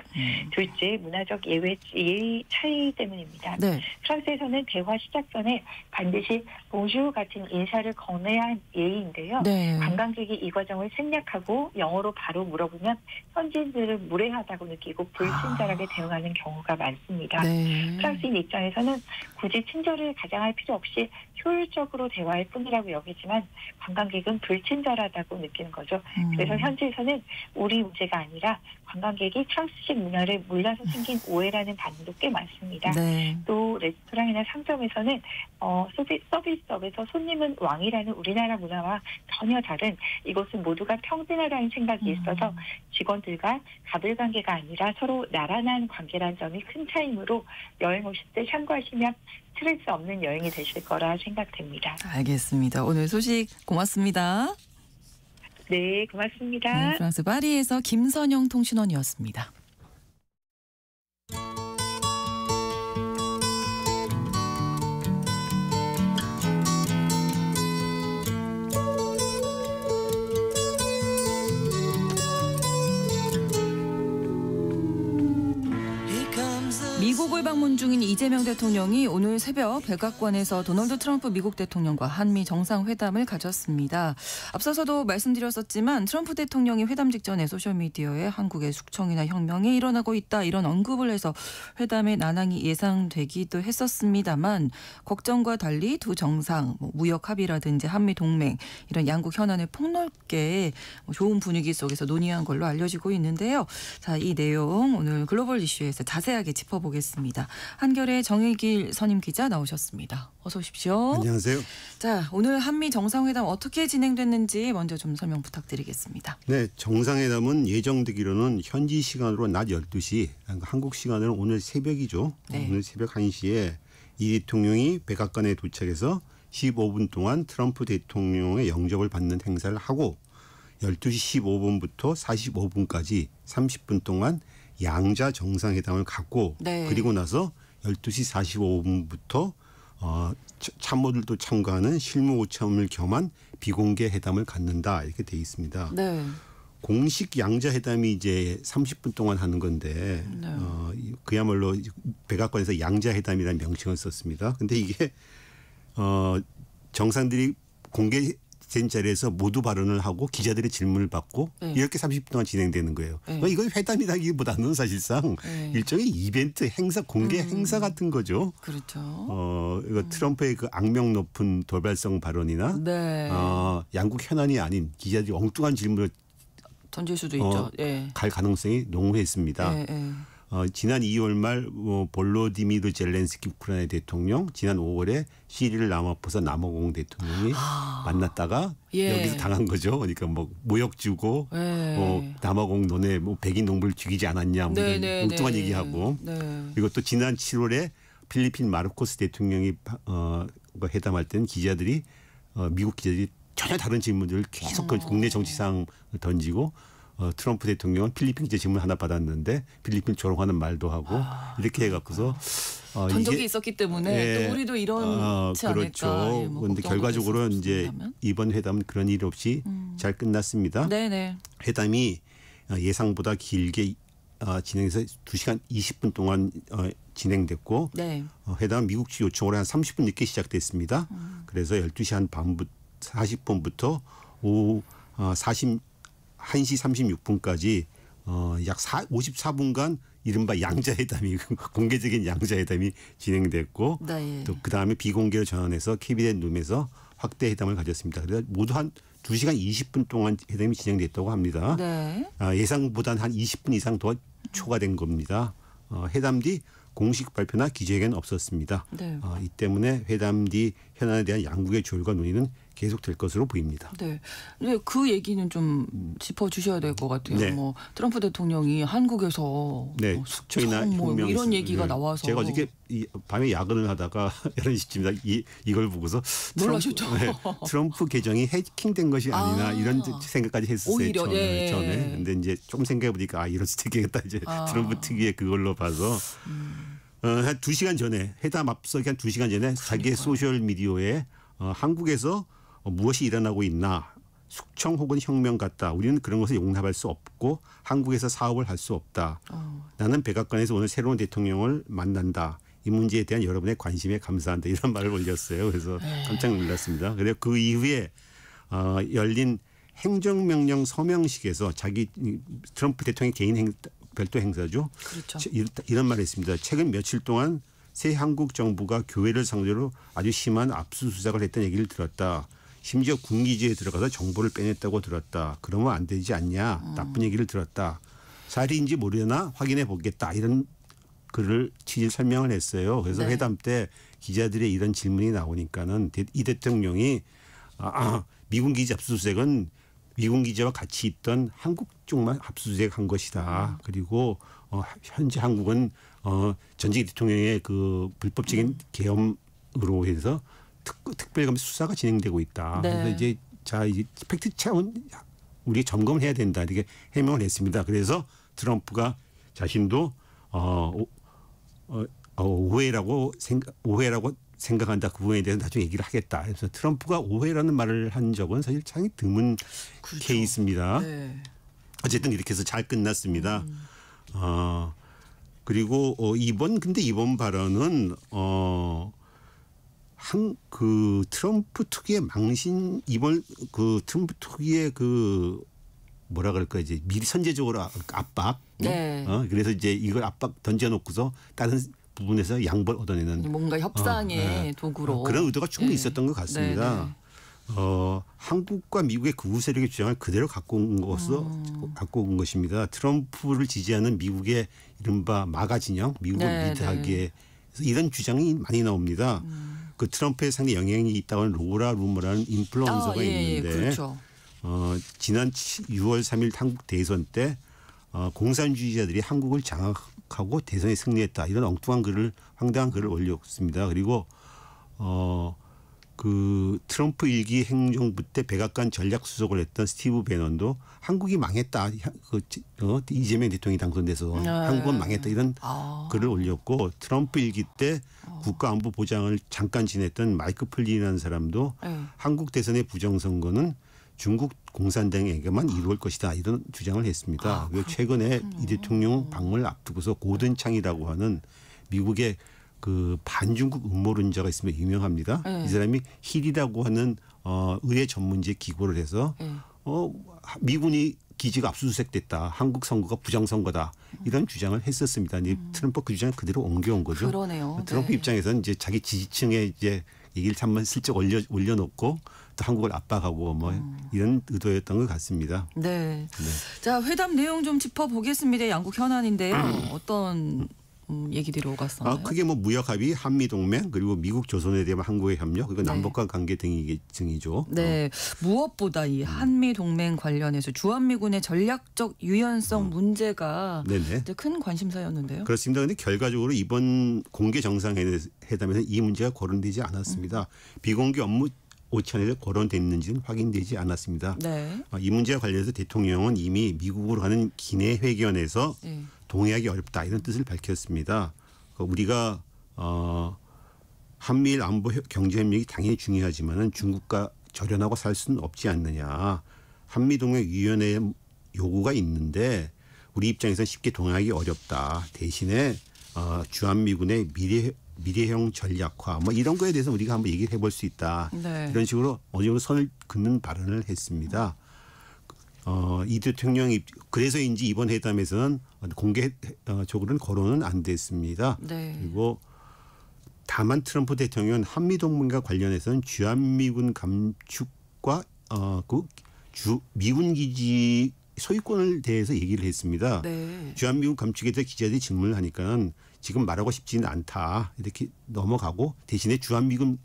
둘째, 문화적 예의 차이 때문입니다. 네. 프랑스에서는 대화 시작 전에 반드시 봉슈 같은 인사를 건네야 할 예의인데요. 네. 관광객이 이 과정을 생략하고 영어로 바로 물어보면 현지인들은 무례하다고 느끼고 불친절하게 대응하는 경우가 많습니다. 네. 프랑스인 입장에서는 굳이 친절을 가장할 필요 없이 효율적으로 대화할 뿐이라고 여기지만 관광객은 불친절하다고 느끼는 거죠. 그래서 현지에서는 우리 문제가 아니라 관광객이 프랑스식 문화를 몰라서 생긴 오해라는 반응도 꽤 많습니다. 네. 또 레스토랑이나 상점에서는 서비스업에서 손님은 왕이라는 우리나라 문화와 전혀 다른 이곳은 모두가 평등하다는 생각이 있어서 직원들과 가불관계가 아니라 서로 나란한 관계라는 점이 큰 차이므로 여행 오실 때 참고하시면 스트레스 없는 여행이 되실 거라 생각됩니다. 알겠습니다. 오늘 소식 고맙습니다. 네, 고맙습니다. 네, 프랑스 파리에서 김선영 통신원이었습니다. 한국을 방문 중인 이재명 대통령이 오늘 새벽 백악관에서 도널드 트럼프 미국 대통령과 한미 정상회담을 가졌습니다. 앞서서도 말씀드렸었지만 트럼프 대통령이 회담 직전에 소셜미디어에 한국의 숙청이나 혁명이 일어나고 있다 이런 언급을 해서 회담의 난항이 예상되기도 했었습니다만 걱정과 달리 두 정상 무역 합의라든지 한미 동맹 이런 양국 현안을 폭넓게 좋은 분위기 속에서 논의한 걸로 알려지고 있는데요. 자, 이 내용 오늘 글로벌 이슈에서 자세하게 짚어보겠습니다. 한겨레 정일길 선임 기자 나오셨습니다. 어서 오십시오. 안녕하세요. 자, 오늘 한미 정상회담 어떻게 진행됐는지 먼저 좀 설명 부탁드리겠습니다. 네, 정상회담은 예정되기로는 현지 시간으로 낮 12시, 한국 시간으로 오늘 새벽이죠. 네. 오늘 새벽 1시에 이 대통령이 백악관에 도착해서 15분 동안 트럼프 대통령의 영접을 받는 행사를 하고 12시 15분부터 45분까지 30분 동안 양자 정상회담을 갖고 네. 그리고 나서 12시 45분부터 참모들도 참가하는 실무 오참을 겸한 비공개 회담을 갖는다 이렇게 돼 있습니다. 네. 공식 양자 회담이 이제 30분 동안 하는 건데 네. 그야말로 백악관에서 양자 회담이라는 명칭을 썼습니다. 근데 이게 정상들이 공개된 자리에서 모두 발언을 하고 기자들의 질문을 받고 네. 이렇게 30분 동안 진행되는 거예요. 네. 이건 회담이라기보다는 사실상 네. 일종의 이벤트 행사, 공개 행사 같은 거죠. 그렇죠. 이거 트럼프의 그 악명 높은 돌발성 발언이나 네. 양국 현안이 아닌 기자들이 엉뚱한 질문을 던질 수도 있죠. 예. 갈 가능성이 농후했습니다. 예, 예. 지난 2월 말 볼로디미르 젤렌스키 우크라이나 대통령, 지난 5월에 시리를 라마포사 남아공 대통령이 만났다가 예. 여기서 당한 거죠. 그러니까 뭐 모욕 주고 예. 남아공 너네 뭐 백인 농부를 죽이지 않았냐 뭐 이런 네, 엉뚱한 네. 얘기하고 네. 그리고 또 지난 7월에 필리핀 마르코스 대통령이 회담할 때는 기자들이 미국 기자들이 전혀 다른 질문들을 계속 국내 정치 상황을 던지고 트럼프 대통령은 필리핀 기자 질문 하나 받았는데 필리핀 조롱하는 말도 하고 이렇게 해갖고서 전적이 있었기 때문에 또 우리도 이런지 그렇죠. 않을까. 그런데 결과적으로 이제 이번 회담은 그런 일 없이 잘 끝났습니다. 네네. 회담이 예상보다 길게 진행해서 2시간 20분 동안 진행됐고 네. 회담은 미국 측 요청으로 한 30분 늦게 시작됐습니다. 그래서 12시 한 밤 40분부터 오후 1시 36분까지 약 54분간 이른바 양자회담이 공개적인 양자회담이 진행됐고 네. 또 그다음에 비공개로 전환해서 KBN 룸에서 확대 회담을 가졌습니다. 그래서 모두 한 2시간 20분 동안 회담이 진행됐다고 합니다. 네. 예상보다는 한 20분 이상 더 초과된 겁니다. 회담 뒤 공식 발표나 기자회견은 없었습니다. 네. 이 때문에 회담 뒤 현안에 대한 양국의 조율과 논의는 계속될 것으로 보입니다. 네. 근데 그 얘기는 좀 짚어주셔야 될 것 같아요. 네. 뭐 트럼프 대통령이 한국에서 뭐 숙청이나 뭐 혁명 이런 얘기가 나와서 제가 어저께 밤에 야근을 하다가 11시쯤이다 이걸 보고서 놀라셨죠? 트럼프 계정이 해킹된 것이 아니나 이런 생각까지 했었어요. 오히려, 전에. 근데 이제 좀 생각해 보니까 이럴 수도 있겠다. 이제 트럼프 특유의 그걸로 봐서 한 2시간 전에 회담 앞서기 한 2시간 전에 자기의 소셜 미디어에 한국에서 무엇이 일어나고 있나 숙청 혹은 혁명 같다. 우리는 그런 것을 용납할 수 없고 한국에서 사업을 할 수 없다. 나는 백악관에서 오늘 새로운 대통령을 만난다. 이 문제에 대한 여러분의 관심에 감사한다. 이런 말을 올렸어요. 그래서 깜짝 놀랐습니다. 그래서 그 이후에 열린 행정명령 서명식에서 자기 트럼프 대통령의 개인 별도 행사죠. 그렇죠. 이런 말을 했습니다. 최근 며칠 동안 새 한국 정부가 교회를 상대로 아주 심한 압수수색을 했다는 얘기를 들었다. 심지어 군기지에 들어가서 정보를 빼냈다고 들었다. 그러면 안 되지 않냐. 나쁜 얘기를 들었다. 사실인지 모르나 확인해 보겠다. 이런 글을 취지 설명을 했어요. 그래서 네. 회담 때 기자들의 이런 질문이 나오니까는 이 대통령이 미군 기지 압수수색은 미군 기지와 같이 있던 한국 쪽만 압수수색한 것이다. 그리고 현재 한국은 전직 대통령의 그 불법적인 계엄으로 해서 특별검 수사가 진행되고 있다. 네. 그래서 이제 이제 팩트 차원 우리 점검을 해야 된다. 이렇게 해명을 했습니다. 그래서 트럼프가 자신도 오해라고 생각한다. 그 부분에 대해서 나중에 얘기를 하겠다. 그래서 트럼프가 오해라는 말을 한 적은 사실 상당히 드문 그렇죠. 케이스입니다. 네. 어쨌든 이렇게 해서 잘 끝났습니다. 그리고 이번 발언은 그 트럼프 특유의 망신 이번 그 트럼프 특유의 그 뭐라 그럴까 이제 미리 선제적으로 압박. 네. 그래서 이제 이걸 압박 던져놓고서 다른 부분에서 양보를 얻어내는 뭔가 협상의 도구로 그런 의도가 충분히 네. 있었던 것 같습니다. 네. 한국과 미국의 극우 세력의 주장을 그대로 갖고 온 것입니다. 트럼프를 지지하는 미국의 이른바 마가 진영, 미국을 네, 리드하기에 네. 이런 주장이 많이 나옵니다. 그 트럼프에 상당히 영향이 있다고 하는 로라 루머라는 인플루언서가 있는데 그렇죠. 지난 6월 3일 한국 대선 때 공산주의자들이 한국을 장악하고 대선에 승리했다. 이런 엉뚱한 황당한 글을 올렸습니다. 그리고 그 트럼프 일기 행정부 때 백악관 전략수석을 했던 스티브 배넌도 한국이 망했다. 이재명 대통령이 당선돼서 한국은 망했다. 이런 글을 올렸고 트럼프 일기 때 국가안보보장을 잠깐 지냈던 마이크 플린이라는 사람도 한국 대선의 부정선거는 중국 공산당에게만 이루어질 것이다. 이런 주장을 했습니다. 최근에 이 대통령 방문을 앞두고서 고든창이라고 하는 미국의 그 반중국 음모론자가 있으면 유명합니다. 이 사람이 힐이라고 하는 의회 전문지에 기고를 해서 미군이 기지가 압수수색됐다. 한국 선거가 부정선거다. 이런 주장을 했었습니다. 트럼프 그 주장을 그대로 옮겨온 거죠. 그러네요. 트럼프 입장에서는 이제 자기 지지층에 이제 얘기를 한번 슬쩍 올려놓고 또 한국을 압박하고 뭐 이런 의도였던 것 같습니다. 네. 자, 회담 내용 좀 짚어보겠습니다. 양국 현안인데요. 어떤 얘기들이 오갔었나요? 크게 뭐 무역 합의, 한미 동맹 그리고 미국 조선에 대한 한국의 협력 그리고 남북 간 관계 등이죠. 네. 무엇보다 이 한미 동맹 관련해서 주한미군의 전략적 유연성 문제가 큰 관심사였는데요. 그렇습니다. 그런데 결과적으로 이번 공개 정상회담에서 이 문제가 거론되지 않았습니다. 비공개 업무 오찬에서 거론됐는지는 확인되지 않았습니다. 네. 이 문제와 관련해서 대통령은 이미 미국으로 하는 기내 회견에서 동의하기 어렵다 이런 뜻을 밝혔습니다. 우리가 한미일 안보 경제협력이 당연히 중요하지만은 중국과 절연하고 살 수는 없지 않느냐. 한미동맹위원회의 요구가 있는데 우리 입장에서는 쉽게 동의하기 어렵다. 대신에 주한미군의 미래형 전략화 뭐 이런 거에 대해서 우리가 한번 얘기를 해볼 수 있다. 이런 식으로 어느 정도 선을 긋는 발언을 했습니다. 이 대통령이 그래서인지 이번 회담에서는 공개적으로는 거론은 안 됐습니다. 그리고 다만 트럼프 대통령은 한미동맹과 관련해서는 주한미군 감축과 미군 기지 소유권을 대해서 얘기를 했습니다. 주한미군 감축에 대해 기자들이 질문을 하니까는 지금 말하고 싶지는 않다 이렇게 넘어가고 대신에 주한미군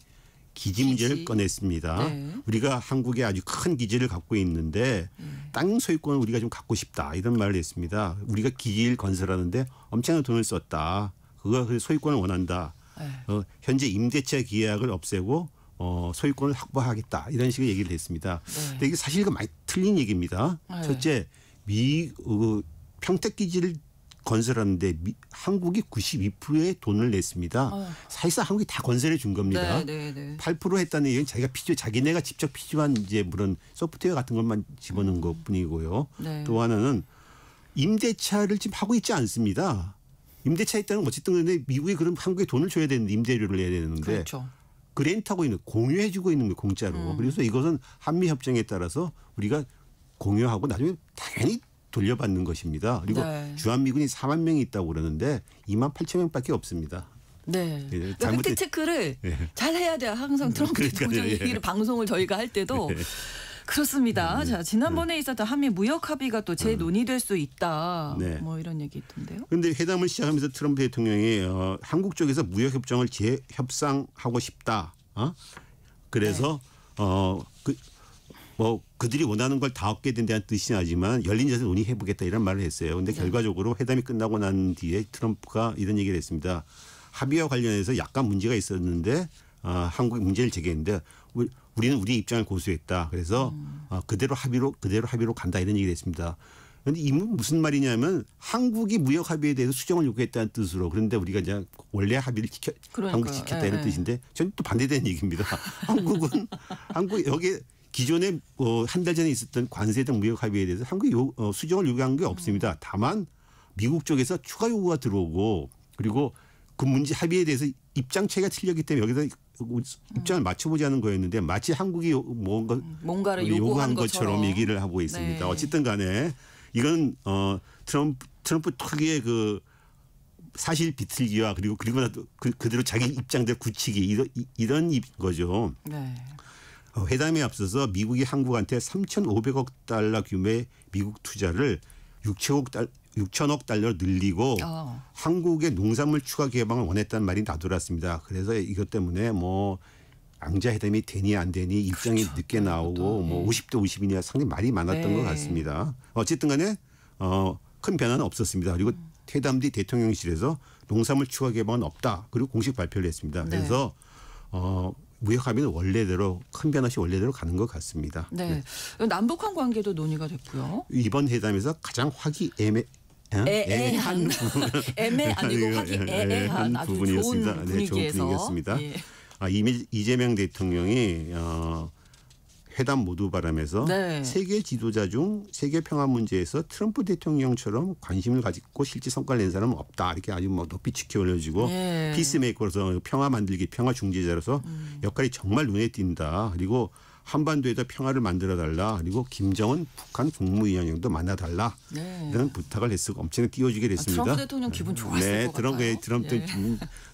기지 문제를 꺼냈습니다. 우리가 한국에 아주 큰 기지를 갖고 있는데 땅 소유권을 우리가 좀 갖고 싶다 이런 말을 했습니다. 우리가 기지를 건설하는데 엄청난 돈을 썼다. 그거 소유권을 원한다. 현재 임대차 계약을 없애고 소유권을 확보하겠다 이런 식의 얘기를 했습니다. 근데 이게 사실 많이 틀린 얘기입니다. 첫째, 평택 기지를 건설하는데 한국이 92%의 돈을 냈습니다. 사실상 한국이 다 건설해 준 겁니다. 8% 했다는 얘기는 자기네가 직접 필요한 이제 물론 소프트웨어 같은 것만 집어넣은 것뿐이고요. 또 하나는 임대차를 지금 하고 있지 않습니다. 임대차 있다는 어쨌든 그런데 미국이 그럼 한국에 돈을 줘야 되는데 임대료를 내야 되는데 그랜트하고 있는 공유해주고 있는 거 공짜로. 그래서 이것은 한미 협정에 따라서 우리가 공유하고 나중에 당연히 돌려받는 것입니다. 그리고 주한미군이 4만 명이 있다고 그러는데 2만 8천 명밖에 없습니다. 팩트 체크를 잘 해야 돼요. 항상 트럼프 대통령 얘기를 방송을 저희가 할 때도 그렇습니다. 자, 지난번에 있었던 한미 무역 합의가 또 재논의될 수 있다. 뭐 이런 얘기 있던데요. 그런데 회담을 시작하면서 트럼프 대통령이 한국 쪽에서 무역 협정을 재협상하고 싶다. 그래서 그들이 원하는 걸 다 얻게 된다는 뜻이 나지만 열린 자세로 논의해보겠다 이런 말을 했어요. 그런데 결과적으로 회담이 끝나고 난 뒤에 트럼프가 이런 얘기를 했습니다. 합의와 관련해서 약간 문제가 있었는데 한국이 문제를 제기했는데 우리는 우리 입장을 고수했다. 그래서 그대로 합의로 간다 이런 얘기를 했습니다. 그런데 이 무슨 말이냐면 한국이 무역 합의에 대해서 수정을 요구했다는 뜻으로 그런데 우리가 이제 원래 합의를 한국이 지켰다 이런 뜻인데 저는 또 반대되는 얘기입니다. 한국 여기 기존에 한 달 전에 있었던 관세 등 무역 합의에 대해서 한국이 수정을 요구한 게 없습니다. 다만 미국 쪽에서 추가 요구가 들어오고 그리고 그 문제 합의에 대해서 입장 차이가 틀렸기 때문에 여기서 입장을 맞춰보자는 거였는데 마치 한국이 뭔가를 요구한 것처럼 얘기를 하고 있습니다. 네. 어쨌든 간에 이건 트럼프 특유의 그 사실 비틀기와 그리고 나도 그대로 자기 입장대로 굳히기 이런 거죠. 네. 회담에 앞서서 미국이 한국한테 3,500억 달러 규모의 미국 투자를 6천억 달러로 늘리고 한국의 농산물 추가 개방을 원했다는 말이 나돌았습니다. 그래서 이것 때문에 뭐 양자회담이 되니 안 되니 입장이 그렇죠. 늦게 나오고 뭐 50대 50이냐 상당히 말이 많았던 것 같습니다. 어쨌든 간에 큰 변화는 없었습니다. 그리고 회담 뒤 대통령실에서 농산물 추가 개방은 없다. 그리고 공식 발표를 했습니다. 그래서 무역 합의는 원래대로 큰 변화 없이 원래대로 가는 것 같습니다. 네. 남북한 관계도 논의가 됐고요. 이번 회담에서 가장 애매한 애매 아니고 화기애애한 아주 부분이었습니다. 좋은 네, 좋은 분위기였습니다. 예. 이재명 대통령이 회담 모두 바람에서 네. 세계 지도자 중 세계 평화 문제에서 트럼프 대통령처럼 관심을 가지고 실제 성과를 낸 사람은 없다. 이렇게 아주 뭐 높이 치켜 올려주고 피스메이커로서 평화 만들기, 평화 중재자로서 역할이 정말 눈에 띈다. 그리고 한반도에도 평화를 만들어 달라. 그리고 김정은 북한 국무위원장도 만나 달라. 이런 부탁을 했고 엄청나게 띄워주게 됐습니다. 트럼프 대통령 기분 좋았을 것 같아요. 트럼프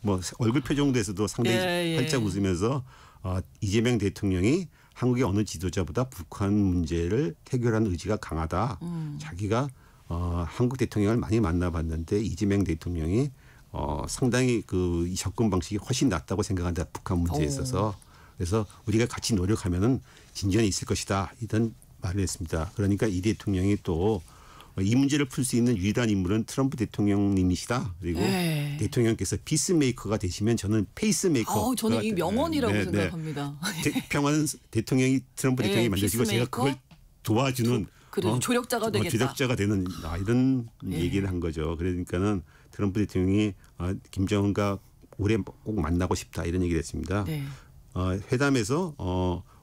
뭐 얼굴 표정도에서도 상당히 활짝 웃으면서 이재명 대통령이 한국의 어느 지도자보다 북한 문제를 해결하는 의지가 강하다. 자기가 한국 대통령을 많이 만나봤는데 이재명 대통령이 상당히 이 접근 방식이 훨씬 낫다고 생각한다. 북한 문제에 있어서. 그래서 우리가 같이 노력하면은 진전이 있을 것이다. 이런 말을 했습니다. 그러니까 이 대통령이 또 이 문제를 풀 수 있는 유일한 인물은 트럼프 대통령님이시다. 그리고 대통령께서 피스메이커가 되시면 저는 페이스메이커. 저는 이 명언이라고 생각합니다. 평화는 트럼프 대통령이 만드시고 제가 그걸 도와주는 조력자가 되겠다. 조력자가 되는 이런 얘기를 한 거죠. 그러니까는 트럼프 대통령이 김정은과 올해 꼭 만나고 싶다 이런 얘기를 했습니다. 회담에서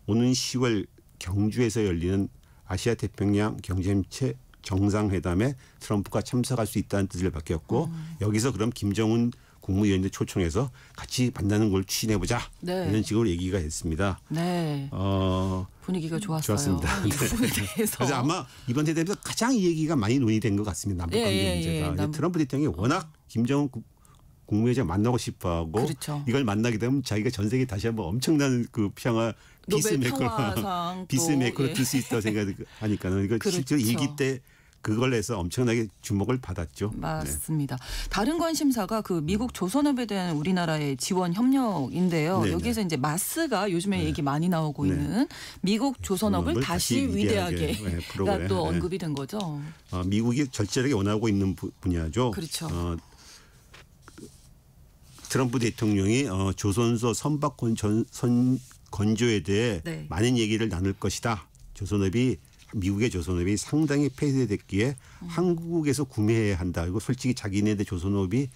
오는 10월 경주에서 열리는 아시아 태평양 경제협체 정상회담에 트럼프가 참석할 수 있다는 뜻을 밝혔고 여기서 그럼 김정은 국무위원들 초청해서 같이 만나는 걸 추진해보자. 이런 식으로 얘기가 됐습니다. 네. 분위기가 좋았어요. 좋았습니다. 이 부분에 대해서. 그래서 아마 이번 회담에서 가장 이 얘기가 많이 논의된 것 같습니다. 남북관계 문제가. 트럼프 대통령이 워낙 김정은 국무위원장 만나고 싶어하고 이걸 만나게 되면 자기가 전 세계 다시 한번 엄청난 그 평화 피스메이커로 들 수 있다고 생각하니까는 이거 실제로 일기 때 그걸 해서 엄청나게 주목을 받았죠. 맞습니다. 다른 관심사가 그 미국 조선업에 대한 우리나라의 지원 협력인데요. 여기에서 이제 마스가 요즘에 얘기 많이 나오고 있는 미국 조선업을 다시 위대하게가 또 언급이 된 거죠. 미국이 절실하게 원하고 있는 분야죠. 그렇죠. 트럼프 대통령이 조선소 선박 건조에 대해 많은 얘기를 나눌 것이다. 미국의 조선업이 상당히 폐쇄됐기에 한국에서 구매해야 한다. 그리고 솔직히 자기네들 조선업이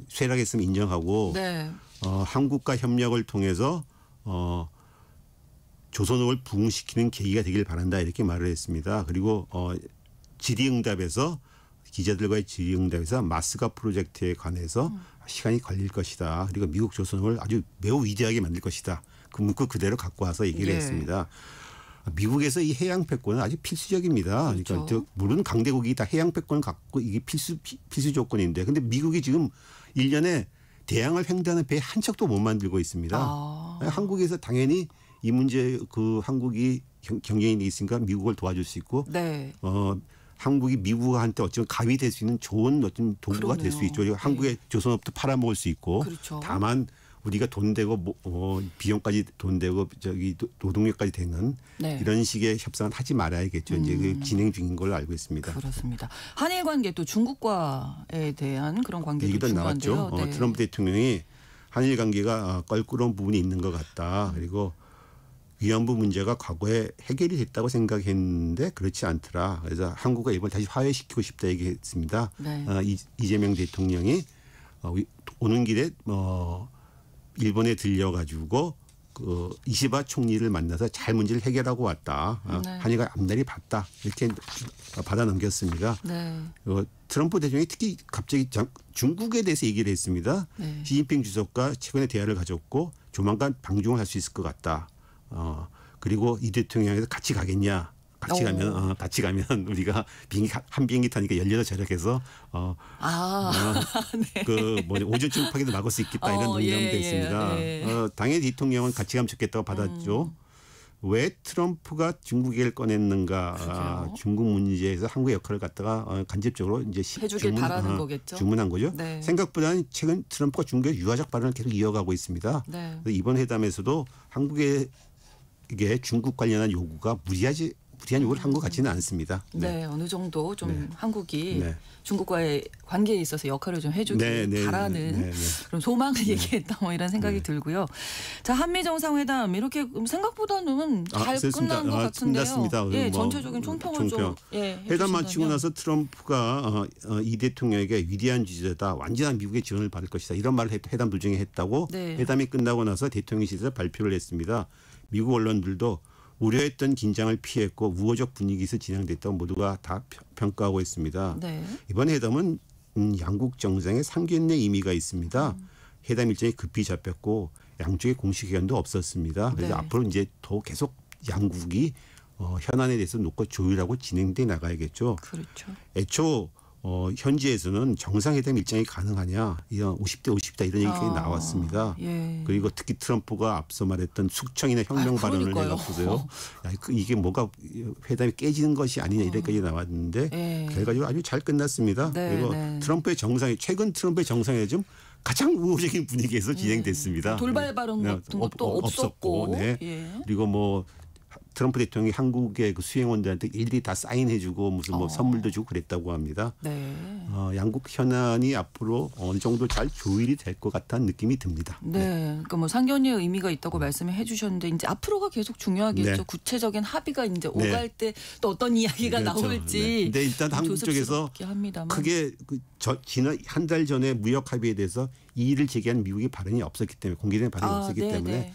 쇠락했으면 인정하고 한국과 협력을 통해서 조선업을 부흥시키는 계기가 되길 바란다. 이렇게 말을 했습니다. 그리고 질의응답에서 기자들과의 질의응답에서 마스가 프로젝트에 관해서 시간이 걸릴 것이다. 그리고 미국 조선업을 아주 매우 위대하게 만들 것이다. 그 문구 그대로 갖고 와서 얘기를 했습니다. 미국에서 이 해양 패권은 아주 필수적입니다. 그러니까 물론 강대국이 다 해양 패권을 갖고 이게 필수 조건인데, 근데 미국이 지금 1년에 대양을 횡단하는 배 한 척도 못 만들고 있습니다. 한국에서 당연히 이 문제 한국이 경쟁이 있으니까 미국을 도와줄 수 있고, 한국이 미국한테 어쩌면 갑이 될 수 있는 좋은 어떤 도구가 될 수 있죠. 한국의 조선업도 팔아먹을 수 있고, 다만 우리가 돈 되고 비용까지 돈 되고 노동력까지 되는 이런 식의 협상은 하지 말아야겠죠. 이제 그 진행 중인 걸로 알고 있습니다. 그렇습니다. 한일 관계 또 중국과에 대한 그런 관계도 얘기도 나왔죠. 트럼프 대통령이 한일 관계가 껄끄러운 부분이 있는 것 같다. 그리고 위안부 문제가 과거에 해결이 됐다고 생각했는데 그렇지 않더라. 그래서 한국과 일본을 다시 화해시키고 싶다 얘기했습니다. 이재명 대통령이 오는 길에 일본에 들려가지고 그 이시바 총리를 만나서 잘 문제를 해결하고 왔다. 네. 한일간 앞날이 봤다. 이렇게 받아 넘겼습니다. 네. 트럼프 대통령이 특히 갑자기 중국에 대해서 얘기를 했습니다. 네. 시진핑 주석과 최근에 대화를 가졌고 조만간 방중을 할 수 있을 것 같다. 그리고 이 대통령에서 같이 가겠냐? 같이 가면 우리가 비행기 한 비행기 타니까 열려서 저력해서 네. 그 뭐냐 오존층 파괴도 막을 수 있겠다 이런 농담도 있습니다. 당연히 대통령은 같이 가면 좋겠다고 받았죠. 왜 트럼프가 중국 얘기를 꺼냈는가? 중국 문제에서 한국의 역할을 갖다가 간접적으로 이제 해주길 바라는 거겠죠. 주문한 거죠. 네. 생각보다는 최근 트럼프가 중국의 유화적 발언을 계속 이어가고 있습니다. 네. 이번 회담에서도 한국에게 중국 관련한 요구가 무리한 요구를 한 것 같지는 않습니다. 네, 어느 정도 좀 네. 한국이 네. 중국과의 관계에 있어서 역할을 좀 해주길 바라는 그런 소망을 얘기했다 뭐 이런 생각이 들고요. 자, 한미 정상회담 이렇게 생각보다는 잘 끝난 것 같은데요. 끝났습니다. 예, 전체적인 총평을 좀 회담 마치고 나서 트럼프가 이 대통령에게 위대한 지지자다, 완전한 미국의 지원을 받을 것이다 이런 말을 회담 도중에 했다고 네. 회담이 끝나고 나서 대통령실에서 발표를 했습니다. 미국 언론들도 우려했던 긴장을 피했고 우호적 분위기에서 진행됐다고 모두가 다 평가하고 있습니다. 네. 이번 회담은 양국 정상의 상견례 의미가 있습니다. 회담 일정이 급히 잡혔고 양쪽의 공식 의견도 없었습니다. 그래서 네. 앞으로 이제 더 계속 양국이 현안에 대해서 놓고 조율하고 진행돼 나가야겠죠. 그렇죠. 애초 현지에서는 정상회담 일정이 가능하냐 이런 50대 50다 이런 얘기가 나왔습니다. 예. 그리고 특히 트럼프가 앞서 말했던 숙청이나 혁명 발언을 해갖고서요. 이게 뭐가 회담이 깨지는 것이 아니냐 이렇게까지 나왔는데 결과적으로 아주 잘 끝났습니다. 네, 그리고 트럼프의 최근 트럼프의 정상회담 가장 우호적인 분위기에서 진행됐습니다. 돌발 발언 같은 것도 없었고. 네. 예. 그리고 뭐 트럼프 대통령이 한국의 그 수행원들한테 일일이 다 사인해주고 무슨 뭐 선물도 주고 그랬다고 합니다. 네. 양국 현안이 앞으로 어느 정도 잘 조율이 될 것 같다는 느낌이 듭니다. 네, 그러니까 뭐 상견례 의미가 있다고 말씀을 해주셨는데 이제 앞으로가 계속 중요하겠죠. 네. 구체적인 합의가 이제 오갈 때 또 어떤 이야기가 그렇죠. 나올지. 근데 일단 한국 쪽에서 크게 지난 한 달 전에 무역 합의에 대해서 이의를 제기한 미국의 발언이 없었기 때문에 공개된 발언이 없었기 때문에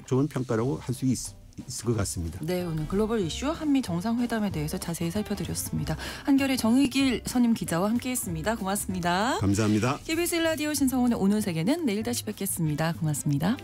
좋은 평가라고 할 수 있을 것 같습니다. 네, 오늘 글로벌 이슈 한미 정상회담에 대해서 자세히 살펴드렸습니다. 한겨레 정의길 선임 기자와 함께했습니다. 고맙습니다. 감사합니다. KBS 1라디오 신성원의 오늘 세계는 내일 다시 뵙겠습니다. 고맙습니다.